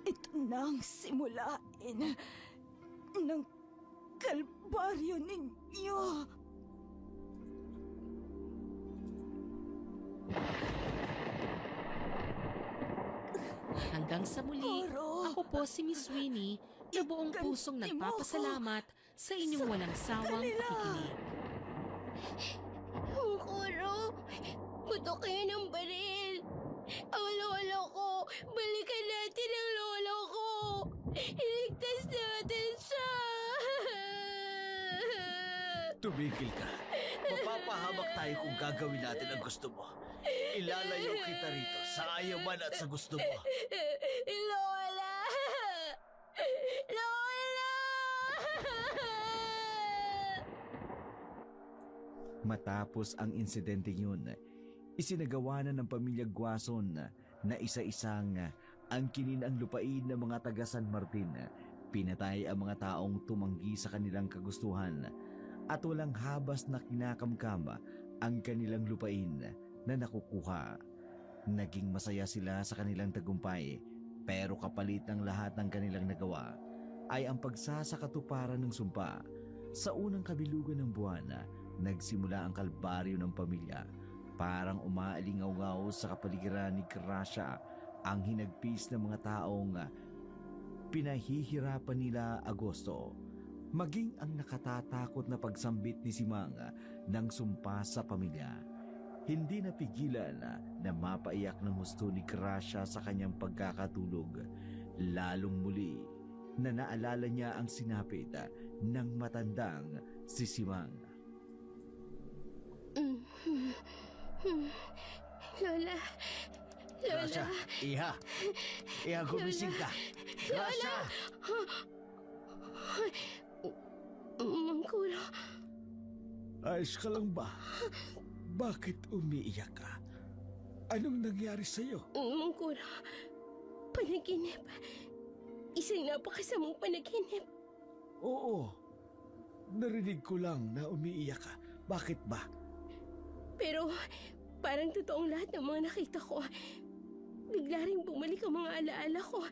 Ito na ang simulain ng kalbaryo ninyo. Hanggang sa muli, Koro! ako po si Miss Winnie na buong Ganti pusong mo nagpapasalamat sa inyong walang sawang kanila. pakikinig. Mukuro, putok kayo ng baril. Ang lolo ko, balikan natin ang lolo ko. Iligtas natin siya. Tumigil ka. Mapapahamak tayo kung gagawin natin ang gusto mo. Ilalayo kita rito sa ayaw man at sa gusto mo. Lola! Lola! Matapos ang insidente yun, isinagawa na ng pamilya Guason na isa-isang angkinin ang lupain ng mga taga San Martin. Pinatay ang mga taong tumanggi sa kanilang kagustuhan at walang habas na kinakamkam ang kanilang lupain na nakukuha. Naging masaya sila sa kanilang tagumpay, pero kapalit ng lahat ng kanilang nagawa ay ang pagsasakatuparan ng sumpa. Sa unang kabilugan ng buwan, nagsimula ang kalbaryo ng pamilya. Parang umaalingaw-ngaw sa kapaligiran ni Gracia ang hinagpis ng mga taong pinahihirapan nila Agosto. Maging ang nakatatakot na pagsambit ni Simang ng sumpa sa pamilya. Hindi napigilan na mapaiyak ng husto ni Gracia sa kanyang pagkakatulog. Lalong muli na naalala niya ang sinapit ng matandang si Simang. Lola! Lola! Gracia, Iha! Iha, gumising ka! Gracia! Mangkuro, Ayos ka lang ba? Bakit umiiyak ka? Anong nangyari sa'yo? Mangkuro, panaginip. Isang napakasamang panaginip. Oo. Narinig ko lang na umiiyak ka. Bakit ba? Pero parang totoong lahat ng mga nakita ko. Bigla rin bumalik ang mga alaala ko.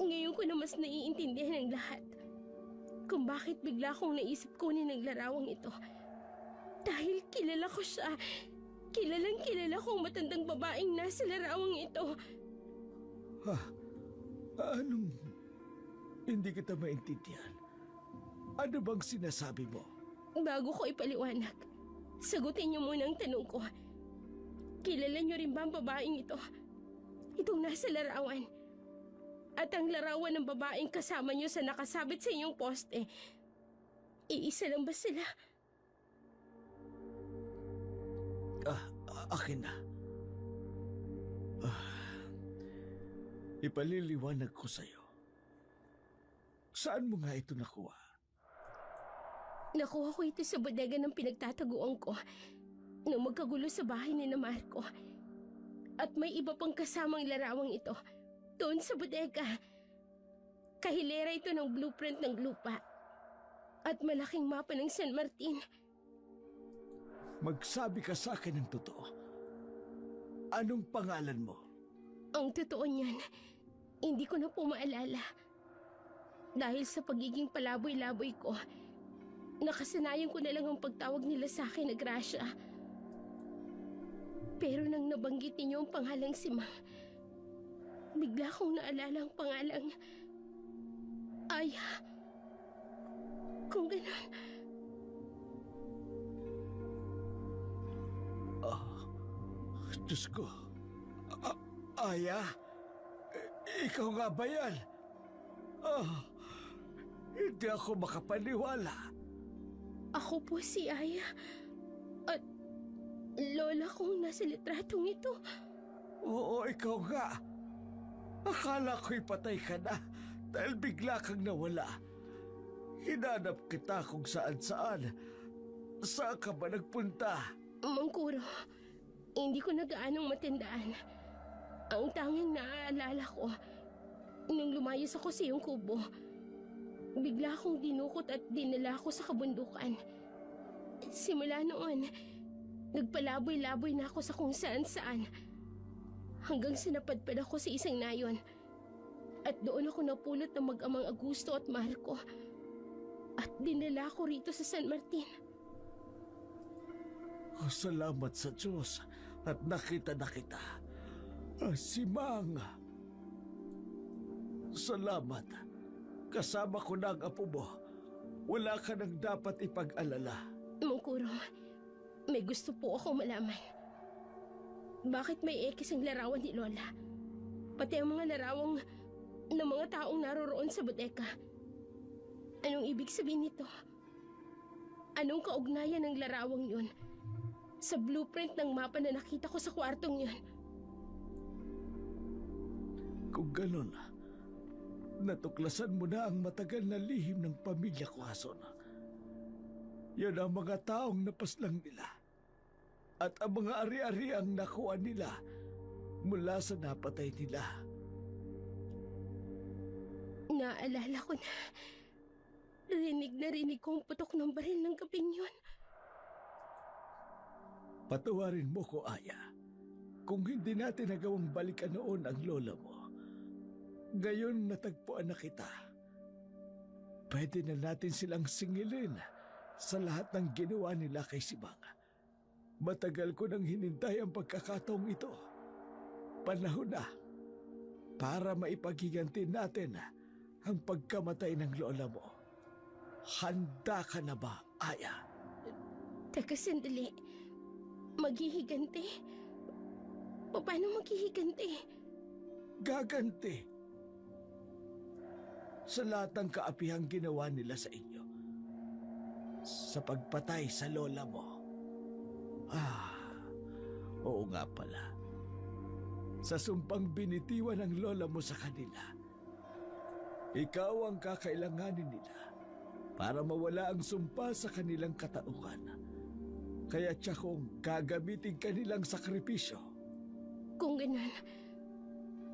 Ngayon ko na mas naiintindihan ang lahat. Kung bakit bigla kong naisip kunin ang larawang ito. Dahil kilala ko siya. Kilalang kilala ko ang matandang babaeng nasa larawang ito. Ha? Anong... Hindi kita maintindihan. Ano bang sinasabi mo? Bago ko ipaliwanag, sagutin niyo muna ang tanong ko. Kilala niyo rin ba ang babaeng ito? Itong nasa larawan. At ang larawan ng babaeng kasama niyo sa nakasabit sa inyong poste. Iisa lang ba sila? Akin na. Ipaliliwanag ko sa'yo. Saan mo nga ito nakuha? Nakuha ko ito sa bodega ng pinagtataguan ko nang magkagulo sa bahay ni na Marco. At may iba pang kasamang larawang ito doon sa bodega. Kahilera ito ng blueprint ng lupa at malaking mapa ng San Martin. Magsabi ka sa akin ng totoo. Anong pangalan mo? Ang totoo niyan, hindi ko na po maalala. Dahil sa pagiging palaboy-laboy ko, nakasanayan ko na lang ang pagtawag nila sa akin na Gracia. Pero nang nabanggit ninyo ang pangalang Simang, bigla kong naalala ang pangalang Aya. Kung gano'n, Diyos ko. Aya? Ikaw nga ba yan? Hindi ako makapaniwala. ako po si Aya. At lola kong nasa litratong ito. Oo, ikaw nga. Akala ko'y patay ka na dahil bigla kang nawala. Hinanap kita kung saan-saan. Saan ka ba nagpunta? Mangkuro, hindi ko na gaanong matandaan. Ang tanging naaalala ko, nung lumayas ako sa iyong kubo, bigla akong dinukot at dinala ko sa kabundukan. Simula noon, nagpalaboy-laboy na ako sa kung saan-saan. Hanggang sinapadpad ako sa isang nayon. At doon ako napulot ng mag-amang Augusto at Marco. At dinala ko rito sa San Martin. Salamat sa Diyos at nakita na kita. Si Mang. Salamat. Kasama ko na ang apo mo. Wala ka nang dapat ipag-alala. Mangkuro, may gusto po akong malaman. Bakit may ekis ang larawan ni Lola? Pati ang mga larawang ng mga taong naroroon sa bodega. Anong ibig sabihin nito? Anong kaugnayan ng larawang yun sa blueprint ng mapa na nakita ko sa kwartong yun? Kung ganun, natuklasan mo na ang matagal na lihim ng pamilya Quazon. Yan ang mga taong napaslang nila. At ang mga ari-ari ang nakuha nila mula sa napatay nila. Naalala ko na. Rinig ko ang putok ng baril ng gabing yun. Patawarin mo ko, Aya. Kung hindi natin nagawang balikan noon ang lola mo, ngayon natagpuan na kita. Pwede na natin silang singilin sa lahat ng ginawa nila kay Sibang. Matagal ko nang hinintay ang pagkakataong ito. Panahon na para maipaghiganti natin ang pagkamatay ng lola mo. Handa ka na ba, Aya? Teka, sandali. Maghihiganti? Paano maghihiganti? Gaganti. Sa lahat ng kaapihang ginawa nila sa inyo. Sa pagpatay sa lola mo. Oo nga pala. Sa sumpang binitiwan ng lola mo sa kanila, ikaw ang kakailanganin nila para mawala ang sumpa sa kanilang katauhan. Kaya tiyakong gagamitin kanilang sakripisyo. Kung ganun,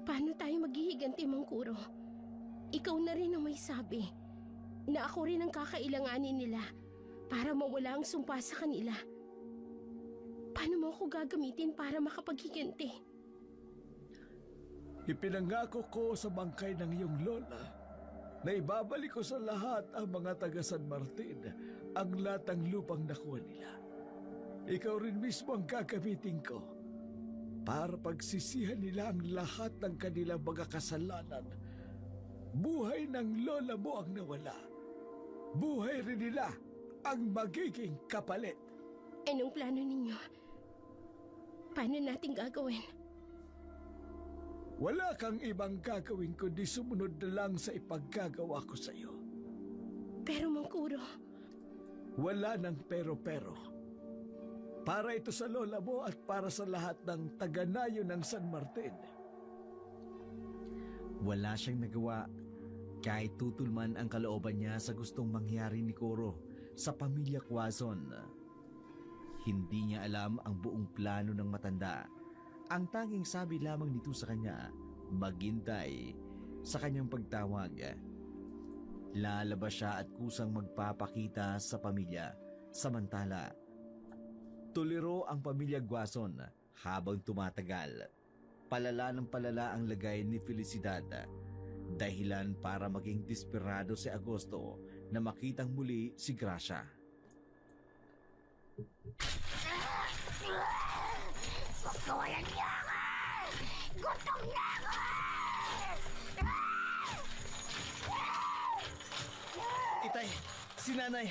paano tayo maghihiganti, Mangkuro? Ikaw na rin ang may sabi na ako rin ang kakailanganin nila para mawala ang sumpa sa kanila. Paano mo ako gagamitin para makapaghiganti? Ipinangako ko sa bangkay ng iyong lola na ibabalik ko sa lahat ang mga taga San Martin ang lahat ng lupang nakuha nila. Ikaw rin mismo ang gagamitin ko para pagsisihan nila ang lahat ng kanilang mga kasalanan. Buhay ng lola mo ang nawala. Buhay rin nila ang magiging kapalit. Anong plano ninyo? Paano natin gagawin? Wala kang ibang gagawin kundi sumunod na lang sa ipaggagawa ko sa iyo. Pero Mangkuro, Wala ng pero-pero. Para ito sa lola mo at para sa lahat ng taga-nayo ng San Martin. Wala siyang nagawa kahit tutulman ang kalooban niya sa gustong mangyari ni Coro sa pamilya Quazon. Hindi niya alam ang buong plano ng matanda. Ang tanging sabi lamang nito sa kanya, maghintay sa kanyang pagtawag. Lalabas siya at kusang magpapakita sa pamilya. Samantala, tuliro ang pamilya Quazon habang tumatagal. Palala ng palala ang lagay ni Felicidad. Dahilan para maging desperado si Agosto na makitang muli si Gracia. Pagkawalan niya ako! Gutom na ako! Itay, si nanay,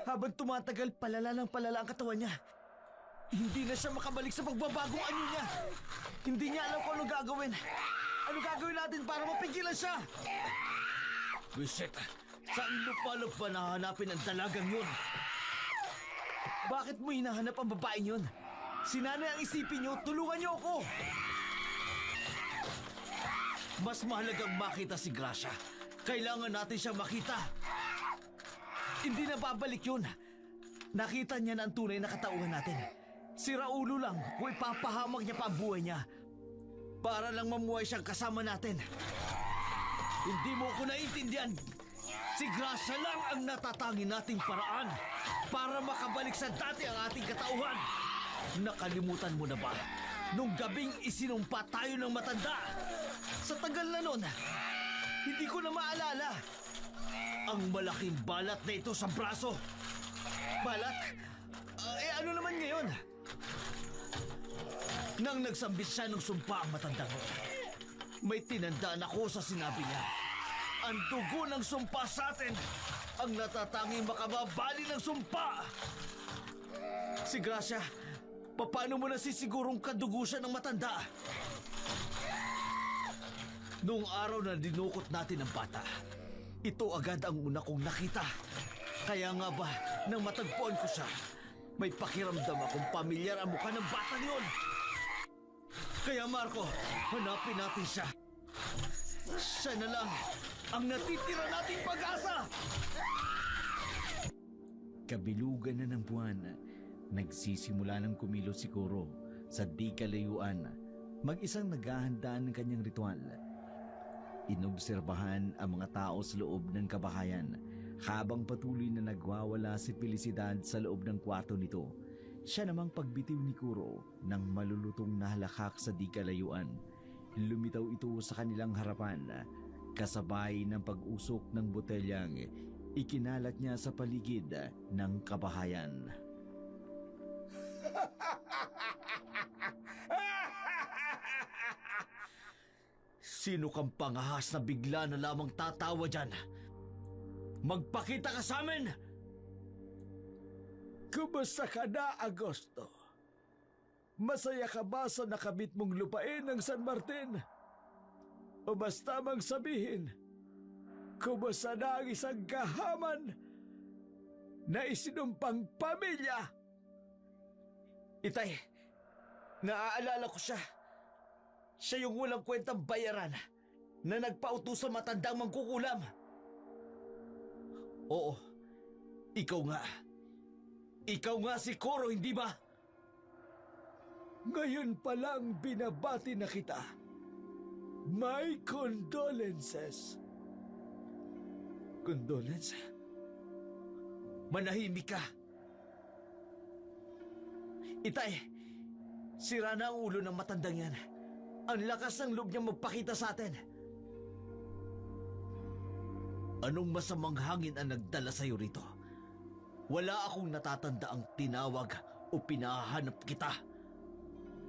habang tumatagal, palala ng palala ang katawan niya. Hindi na siya makabalik sa pagbabagong anyo niya. Hindi niya alam kung anong gagawin. Ano gagawin natin para mapigilan siya? Wiset, saan lupalop ba nahanapin ang dalagang yun? Bakit mo hinahanap ang babaeng yun? Si nanay ang isipin niyo, tulungan niyo ako! Mas mahalagang makita si Gracia. Kailangan natin siya makita. Hindi na babalik yun. Nakita niya na ang tunay na katauhan natin. Si Raulo lang kung ipapahamak niya pa ang buhay niya para lang mamuhay siyang kasama natin. Hindi mo ko naiintindihan. Si Gracia lang ang natatangi nating paraan para makabalik sa dati ang ating katauhan. Nakalimutan mo na ba? Nung gabing isinumpa tayo ng matanda. Sa tagal na nun, hindi ko na maalala. Ang malaking balat na ito sa braso. Balat? Ano naman ngayon? Nang nagsambit siya ng sumpa ang matandang ko, may tinandaan ako sa sinabi niya. Ang dugo ng sumpa sa atin ang natatanging makababali ng sumpa! Si Gracia, paano mo nasisigurong kadugo siya ng matanda? Noong araw na dinukot natin ang bata, ito agad ang una kong nakita. Kaya nga ba, nang matagpuan ko siya, may pakiramdam akong pamilyar ang mukha ng bata niyon. Kaya Marco, hanapin natin siya. Siya na lang ang natitira nating pag-asa! Kabilugan na ng buwan, nagsisimula ng kumilos si Kuro sa di kalayuan, mag-isang naghahanda ng kanyang ritual. Inobserbahan ang mga tao sa loob ng kabahayan habang patuloy na nagwawala si Felicidad sa loob ng kwarto nito. Siya namang pagbitiw ni Kuro ng malulutong na halakak sa di kalayuan. Lumitaw ito sa kanilang harapan, kasabay ng pag-usok ng botelyang ikinalat niya sa paligid ng kabahayan. Sino kang pangahas na bigla na lamang tatawa dyan? Magpakita ka sa amin! Kumusta ka na, Agosto? Masaya ka ba sa nakabit mong lupain ng San Martin? O basta mang sabihin, kumusta na ang isang kahaman na isinumpang pamilya? Itay, naaalala ko siya. Siya yung walang kwentang bayaran na nagpautos sa matandang mangkukulam. Oo, ikaw nga. Ikaw nga si Koro, hindi ba? Ngayon pa lang binabati na kita. My condolences. Condolence? Manahimik ka. Itay, sira na ang ulo ng matandang yan. Ang lakas ng loob niya magpakita sa atin. Anong masamang hangin ang nagdala sa'yo rito? Wala akong natatanda ang tinawag o pinahanap kita.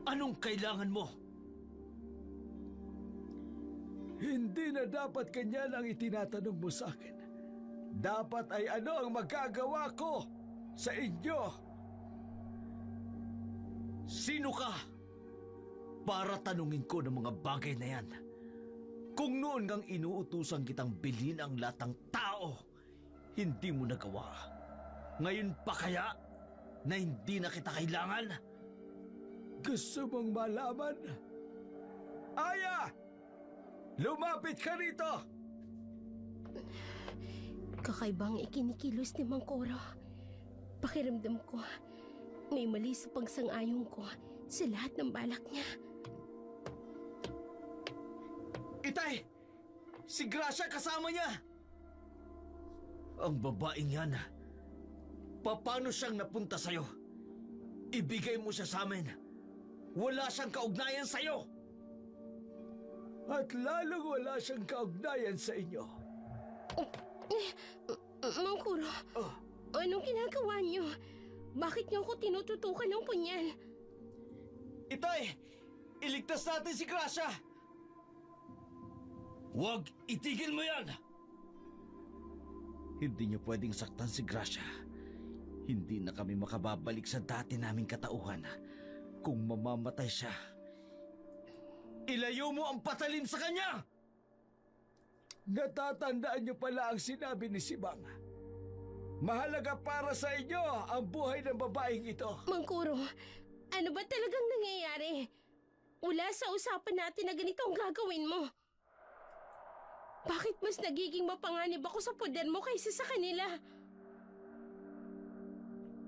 Anong kailangan mo? Hindi na dapat kanya ang itinatanong mo sa akin. Dapat ay ano ang magagawa ko sa inyo? Sino ka? Para tanungin ko ng mga bagay na yan. Kung noon kang inuutusan kitang bilhin ang lahat ng tao, hindi mo nagawa. Ngayon pa kaya na hindi na kita kailangan? Gusto mong malaman? Aya! Lumapit ka rito! Kakaibang ikinikilos ni Mang Koro. Pakiramdam ko, may mali sa pagsang-ayon ko sa lahat ng balak niya. Itay! Si Gracia kasama niya! Ang babaeng yan, paano siyang napunta sa'yo? Ibigay mo siya sa amin. Wala siyang kaugnayan sa'yo! At lalong wala siyang kaugnayan sa inyo. Mang Koro, anong ginagawa niyo? Bakit niyo ako tinututukan ng punyal? Itay! Iligtas natin si Gracia! Huwag itigil mo yan! Hindi niyo pwedeng saktan si Gracia. Hindi na kami makababalik sa dati naming katauhan kung mamamatay siya. Ilayo mo ang patalim sa kanya! Natatandaan niyo pala ang sinabi ni Sibang. Mahalaga para sa inyo ang buhay ng babaeng ito. Mang Koro, ano ba talagang nangyayari? Wala sa usapan natin na ganito ang gagawin mo. Bakit mas nagiging mapanganib ako sa poder mo kaysa sa kanila?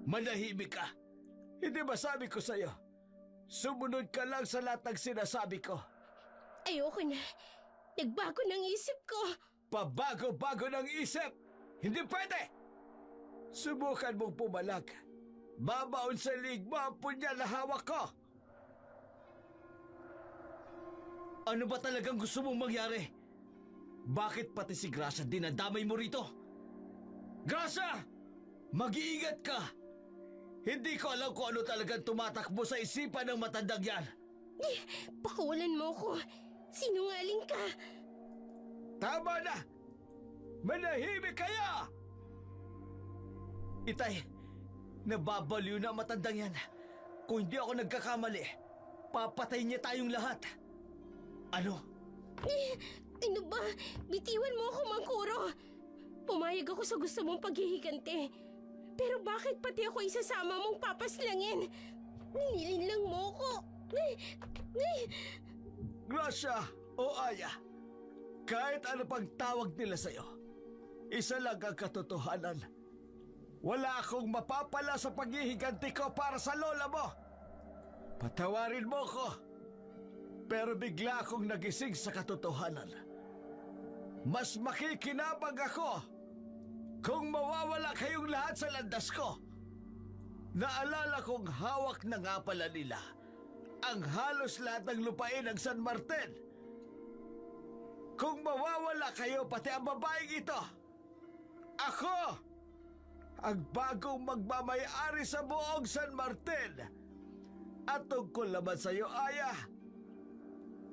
Manahimik ka! Hindi ba sabi ko sa'yo? Sumunod ka lang sa lahat ng sinasabi ko. Ayoko na. Nagbago ng isip ko. Pabago-bago ng isip! Hindi pwede! Subukan mong pumalag. Babaon sa liig mo ang punyal na hawak ko! Ano ba talagang gusto mong mangyari? Bakit pati si Gracia dinadamay mo rito? Gracia! Mag-iingat ka! Hindi ko alam kung ano talagang tumatakbo sa isipan ng matandang yan. Pakawalan mo ko. Sinungaling ka. Tama na! Manahimik kayo! Itay, nababaliw na ang matandang yan. Kung hindi ako nagkakamali, papatayin niya tayong lahat. Ano? Ano ba? Bitiwan mo ako, Mangkuro. Pumayag ako sa gusto mong paghihigante. Pero bakit pati ako isasama mong papaslangin? Nililinlang mo ko. Gracia o Aya, kahit ano pang tawag nila sa'yo, isa lang ang katotohanan. Wala akong mapapala sa paghihiganti ko para sa lola mo. Patawarin mo ko. Pero bigla akong nagising sa katotohanan. Mas makikinabang ako kung mawawala kayong lahat sa landas ko. Naalala kong hawak na nga pala nila ang halos lahat ng lupain ng San Martin. Kung mawawala kayo pati ang babaeng ito, ako ang bagong magmamay-ari sa buong San Martin. At tungkol naman sa iyo, Aya,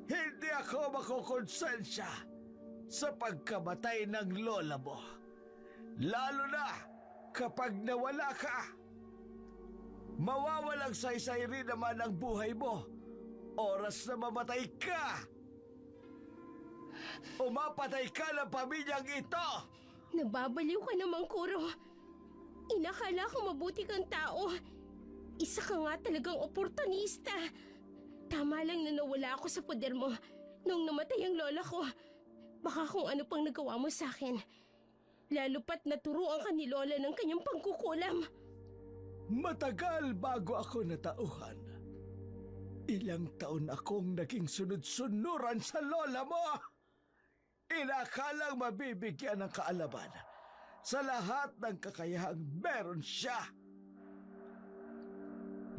hindi ako makukonsensya sa pagkamatay ng lola mo. Lalo na kapag nawala ka. Mawawalang saysay rin naman ang buhay mo. Oras na mamatay ka. O mapatay ka ng pamilyang ito. Nababaliw ka na, Mangkuro. Inakala ko mabuti kang tao. Isa ka nga talagang oportunista. Tama lang na nawala ako sa poder mo nung namatay ang lola ko. Baka kung ano pang nagawa mo sa akin. Lalo pat naturuan ka ni lola ng kanyang pangkukulam. Matagal bago ako natauhan. Ilang taon akong naging sunod-sunuran sa lola mo. Inakalang mabibigyan ng kaalaman sa lahat ng kakayahang meron siya.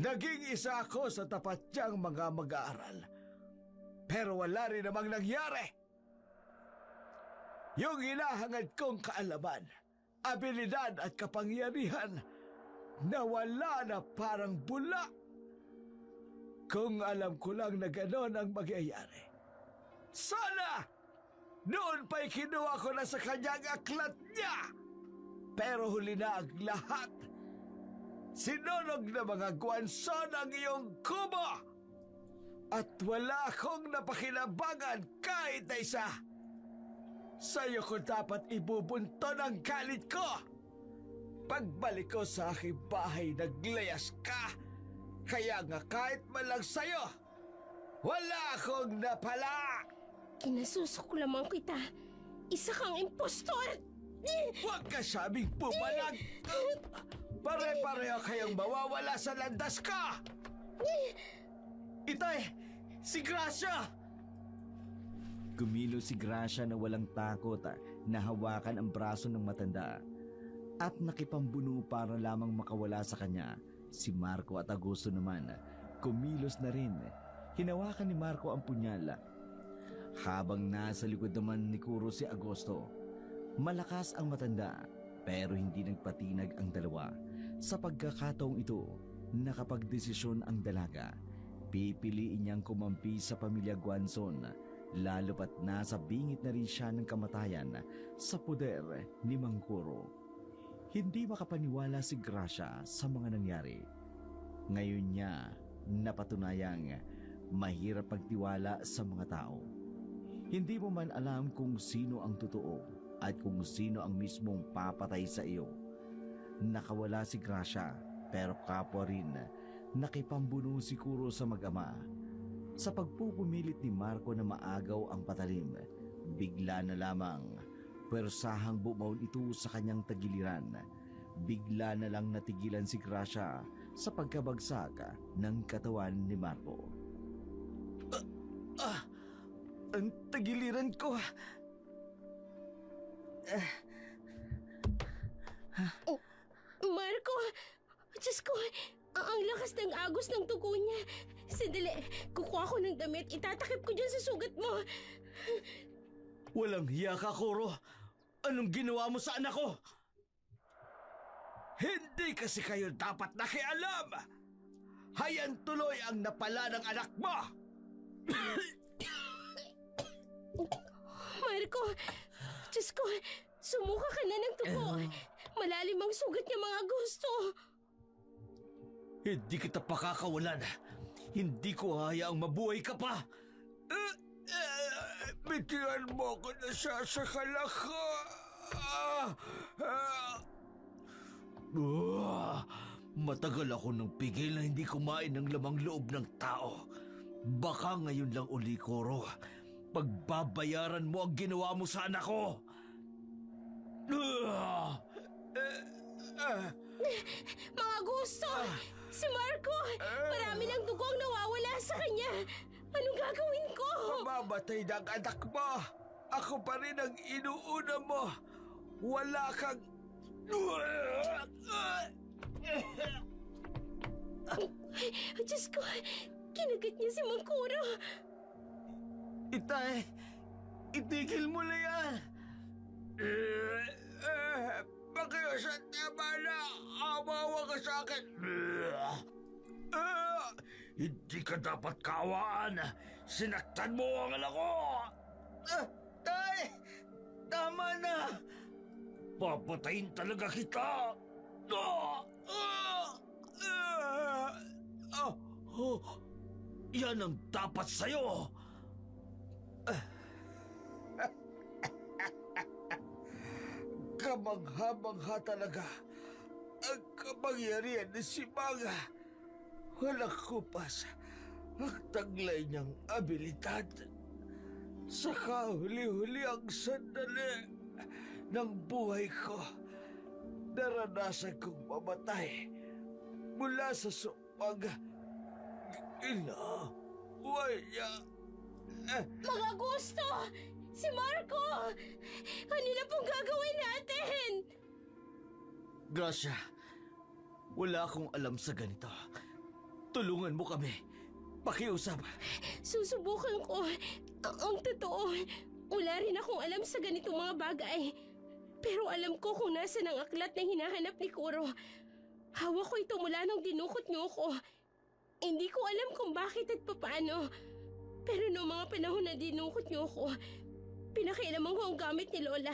Naging isa ako sa tapat niyang mga mag-aaral. Pero wala rin namang nangyari. Yung hinahangad kong kaalaman, abilidad at kapangyarihan, nawala na parang bula. Kung alam ko lang na gano'n ang magyayari, sana noon pa'y kinuha ko na sa kanyang aklat niya. Pero huli na ang lahat. Sinunog na mga gwanson ang iyong kubo. At wala akong napakinabangan kahit na isa. Sa'yo ko dapat ibubunton ang galit ko. Pagbalik ko sa aking bahay, naglayas ka. Kaya nga kahit man lang sa'yo, wala akong napala. Kinasuso ko lamang kita. Isa kang impostor! Huwag ka sabing pumalag. Pare-pareho kayong mawawala sa landas ka. Itay, si Gracia! Gumilo si Gracia na walang takot na hawakan ang braso ng matanda at nakipambuno para lamang makawala sa kanya. Si Marco at Agosto naman, kumilos na rin. Hinawakan ni Marco ang punyal. Habang nasa likod naman ni Kuro si Agosto, malakas ang matanda pero hindi nagpatinag ang dalawa. Sa pagkakataong ito, nakapagdesisyon ang dalaga. Pipiliin niyang kumampi sa pamilya Guanzon, lalo pat nasa bingit na rin siya ng kamatayan sa poder ni Mangkuro. Hindi makapaniwala si Gracia sa mga nangyari. Ngayon niya napatunayang mahirap pagtiwala sa mga tao. Hindi mo man alam kung sino ang totoo at kung sino ang mismong papatay sa iyo. Nakawala si Gracia pero kapwa rin nakipambuno si Kuro sa mag-ama. Sa pagpupumilit ni Marco na maagaw ang patalim, bigla na lamang pwersahang bumaon ito sa kanyang tagiliran. Bigla na lang natigilan si Gracia sa pagkabagsak ng katawan ni Marco. Ang tagiliran ko. Marco! Diyos ko! Ang lakas ng agos ng tugo niya. Sandali, kukuha ko ng damit. Itatakip ko dyan sa sugat mo. Walang hiya ka, Kuro. Anong ginawa mo sa anak ko? Hindi kasi kayo dapat nakialam. Hayan tuloy ang napala ng anak mo. Marco! Diyos ko! Sumuka ka na ng tubo. Malalim ang sugat niya, mga gusto. Hindi kita pakakawalan. Hindi ko hayaang mabuhay ka pa. Bitian mo ako na sasakal ako. Matagal ako nang pigil na hindi kumain ng lamang loob ng tao. Baka ngayon lang uli, Koro. Pagbabayaran mo ang ginawa mo sa anak ko. Mga gusto! Si Marco! Marami ng dugo ang nawawala sa kanya. Anong gagawin ko? Mamamatay ng anak mo. Ako pa rin ang inuuna mo. Wala kang... Diyos ko! Kinagat niya si Mangkuro. Itay, itigil mo na yan. Pakiusan, tama na. Awawa ka sa akin. Hindi ka dapat kawaan. Sinaktan mo ang anak ko. Tay! Tama na! Papatayin talaga kita. Yan ang dapat sa'yo. Kamangha-mangha talaga ang kapangyarihan ni si Manga. Walang kupas ang taglay niyang abilidad. Sa kahuli-huli ang sandali ng buhay ko, naranasan kong mamatay mula sa sumag. Inaaway niya. Mga gusto! Si Marco! Ano na pong gagawin natin? Gracia, wala akong alam sa ganito. Tulungan mo kami. Pakiusap. Susubukan ko. Ang totoo, wala rin akong alam sa ganitong mga bagay. Pero alam ko kung nasa ng aklat na hinahanap ni Kuro. Hawak ko ito mula nung dinukot niyo ko. Hindi ko alam kung bakit at papaano. Pero noong mga panahon na dinukot niyo ko, pinakialaman ko ang gamit ni Lola.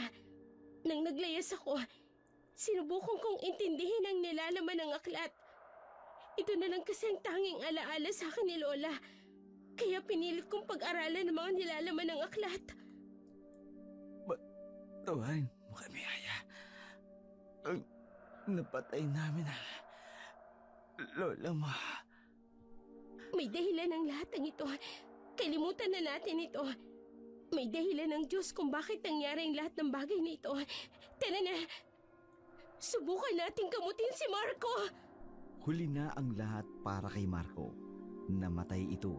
Nang naglayas ako, sinubukan kong intindihin ang nilalaman ng aklat. Ito na lang kasi ang tanging alaala sa akin ni Lola. Kaya pinilit kong pag-aralan ang mga nilalaman ng aklat. Tawarin mo kami, Aya. Ang napatay namin ang lola mo. May dahilan ng lahat ng ito. Kalimutan na natin ito. May dahilan ng Diyos kung bakit nangyari ang lahat ng bagay na ito. Tara na. Subukan nating gamutin si Marco. Huli na ang lahat para kay Marco. Namatay ito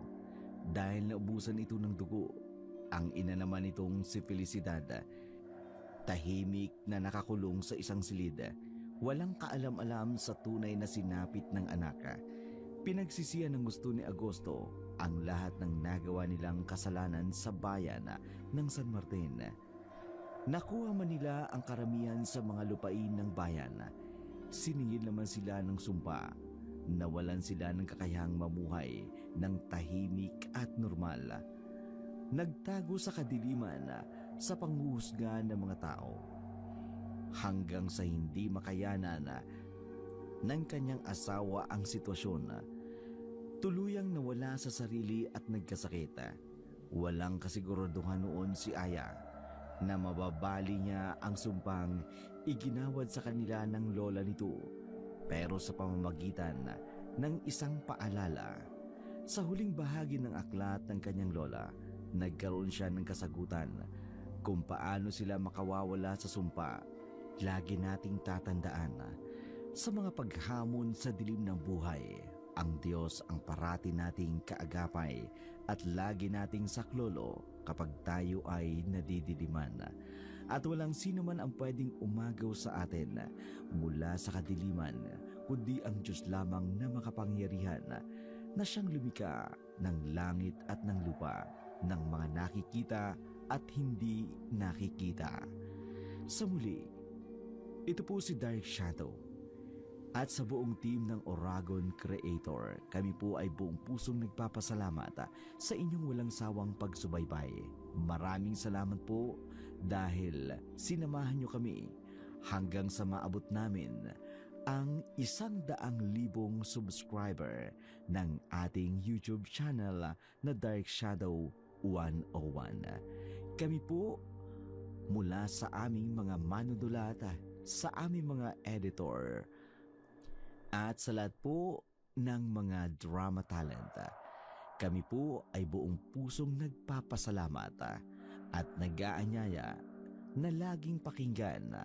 dahil naubusan ito ng dugo. Ang ina naman itong si Felicidad, tahimik na nakakulong sa isang silid. Walang kaalam-alam sa tunay na sinapit ng anak. Pinagsisihan ng gusto ni Agosto ang lahat ng nagawa nilang kasalanan sa bayan ng San Martin. Nakuha man nila ang karamihan sa mga lupain ng bayan. Siningil naman sila ng sumpa. Nawalan sila ng kakayahang mamuhay ng tahimik at normal. Nagtago sa kadiliman sa panghuhusga ng mga tao. Hanggang sa hindi makayanan ng kanyang asawa ang sitwasyon, tuluyang nawala sa sarili at nagkasakit. Walang kasiguraduhan noon si Aya na mababali niya ang sumpang iginawad sa kanila ng lola nito, pero sa pamamagitan ng isang paalala. Sa huling bahagi ng aklat ng kanyang lola, nagkaroon siya ng kasagutan kung paano sila makawawala sa sumpa. Lagi nating tatandaan sa mga paghamon sa dilim ng buhay, ang Diyos ang parati nating kaagapay at lagi nating saklolo kapag tayo ay nadidiliman. At walang sino man ang pwedeng umagaw sa atin mula sa kadiliman, kundi ang Diyos lamang na makapangyarihan na siyang lumikha ng langit at ng lupa, ng mga nakikita at hindi nakikita. Sa muli, ito po si Dark Shadow. At sa buong team ng Oragon Creator, kami po ay buong pusong nagpapasalamat sa inyong walang sawang pagsubaybay. Maraming salamat po dahil sinamahan nyo kami hanggang sa maabot namin ang 100,000 subscriber ng ating YouTube channel na Dark Shadow 101. Kami po mula sa aming mga manunulat, sa aming mga editor, at sa lahat po ng mga drama talent. Kami po ay buong pusong nagpapasalamat at nag-aanyaya na laging pakinggan,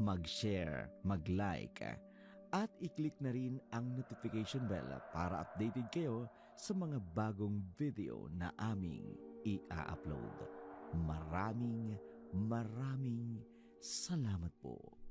mag-share, mag-like, at i-click na rin ang notification bell para updated kayo sa mga bagong video na aming i-upload. Maraming salamat po.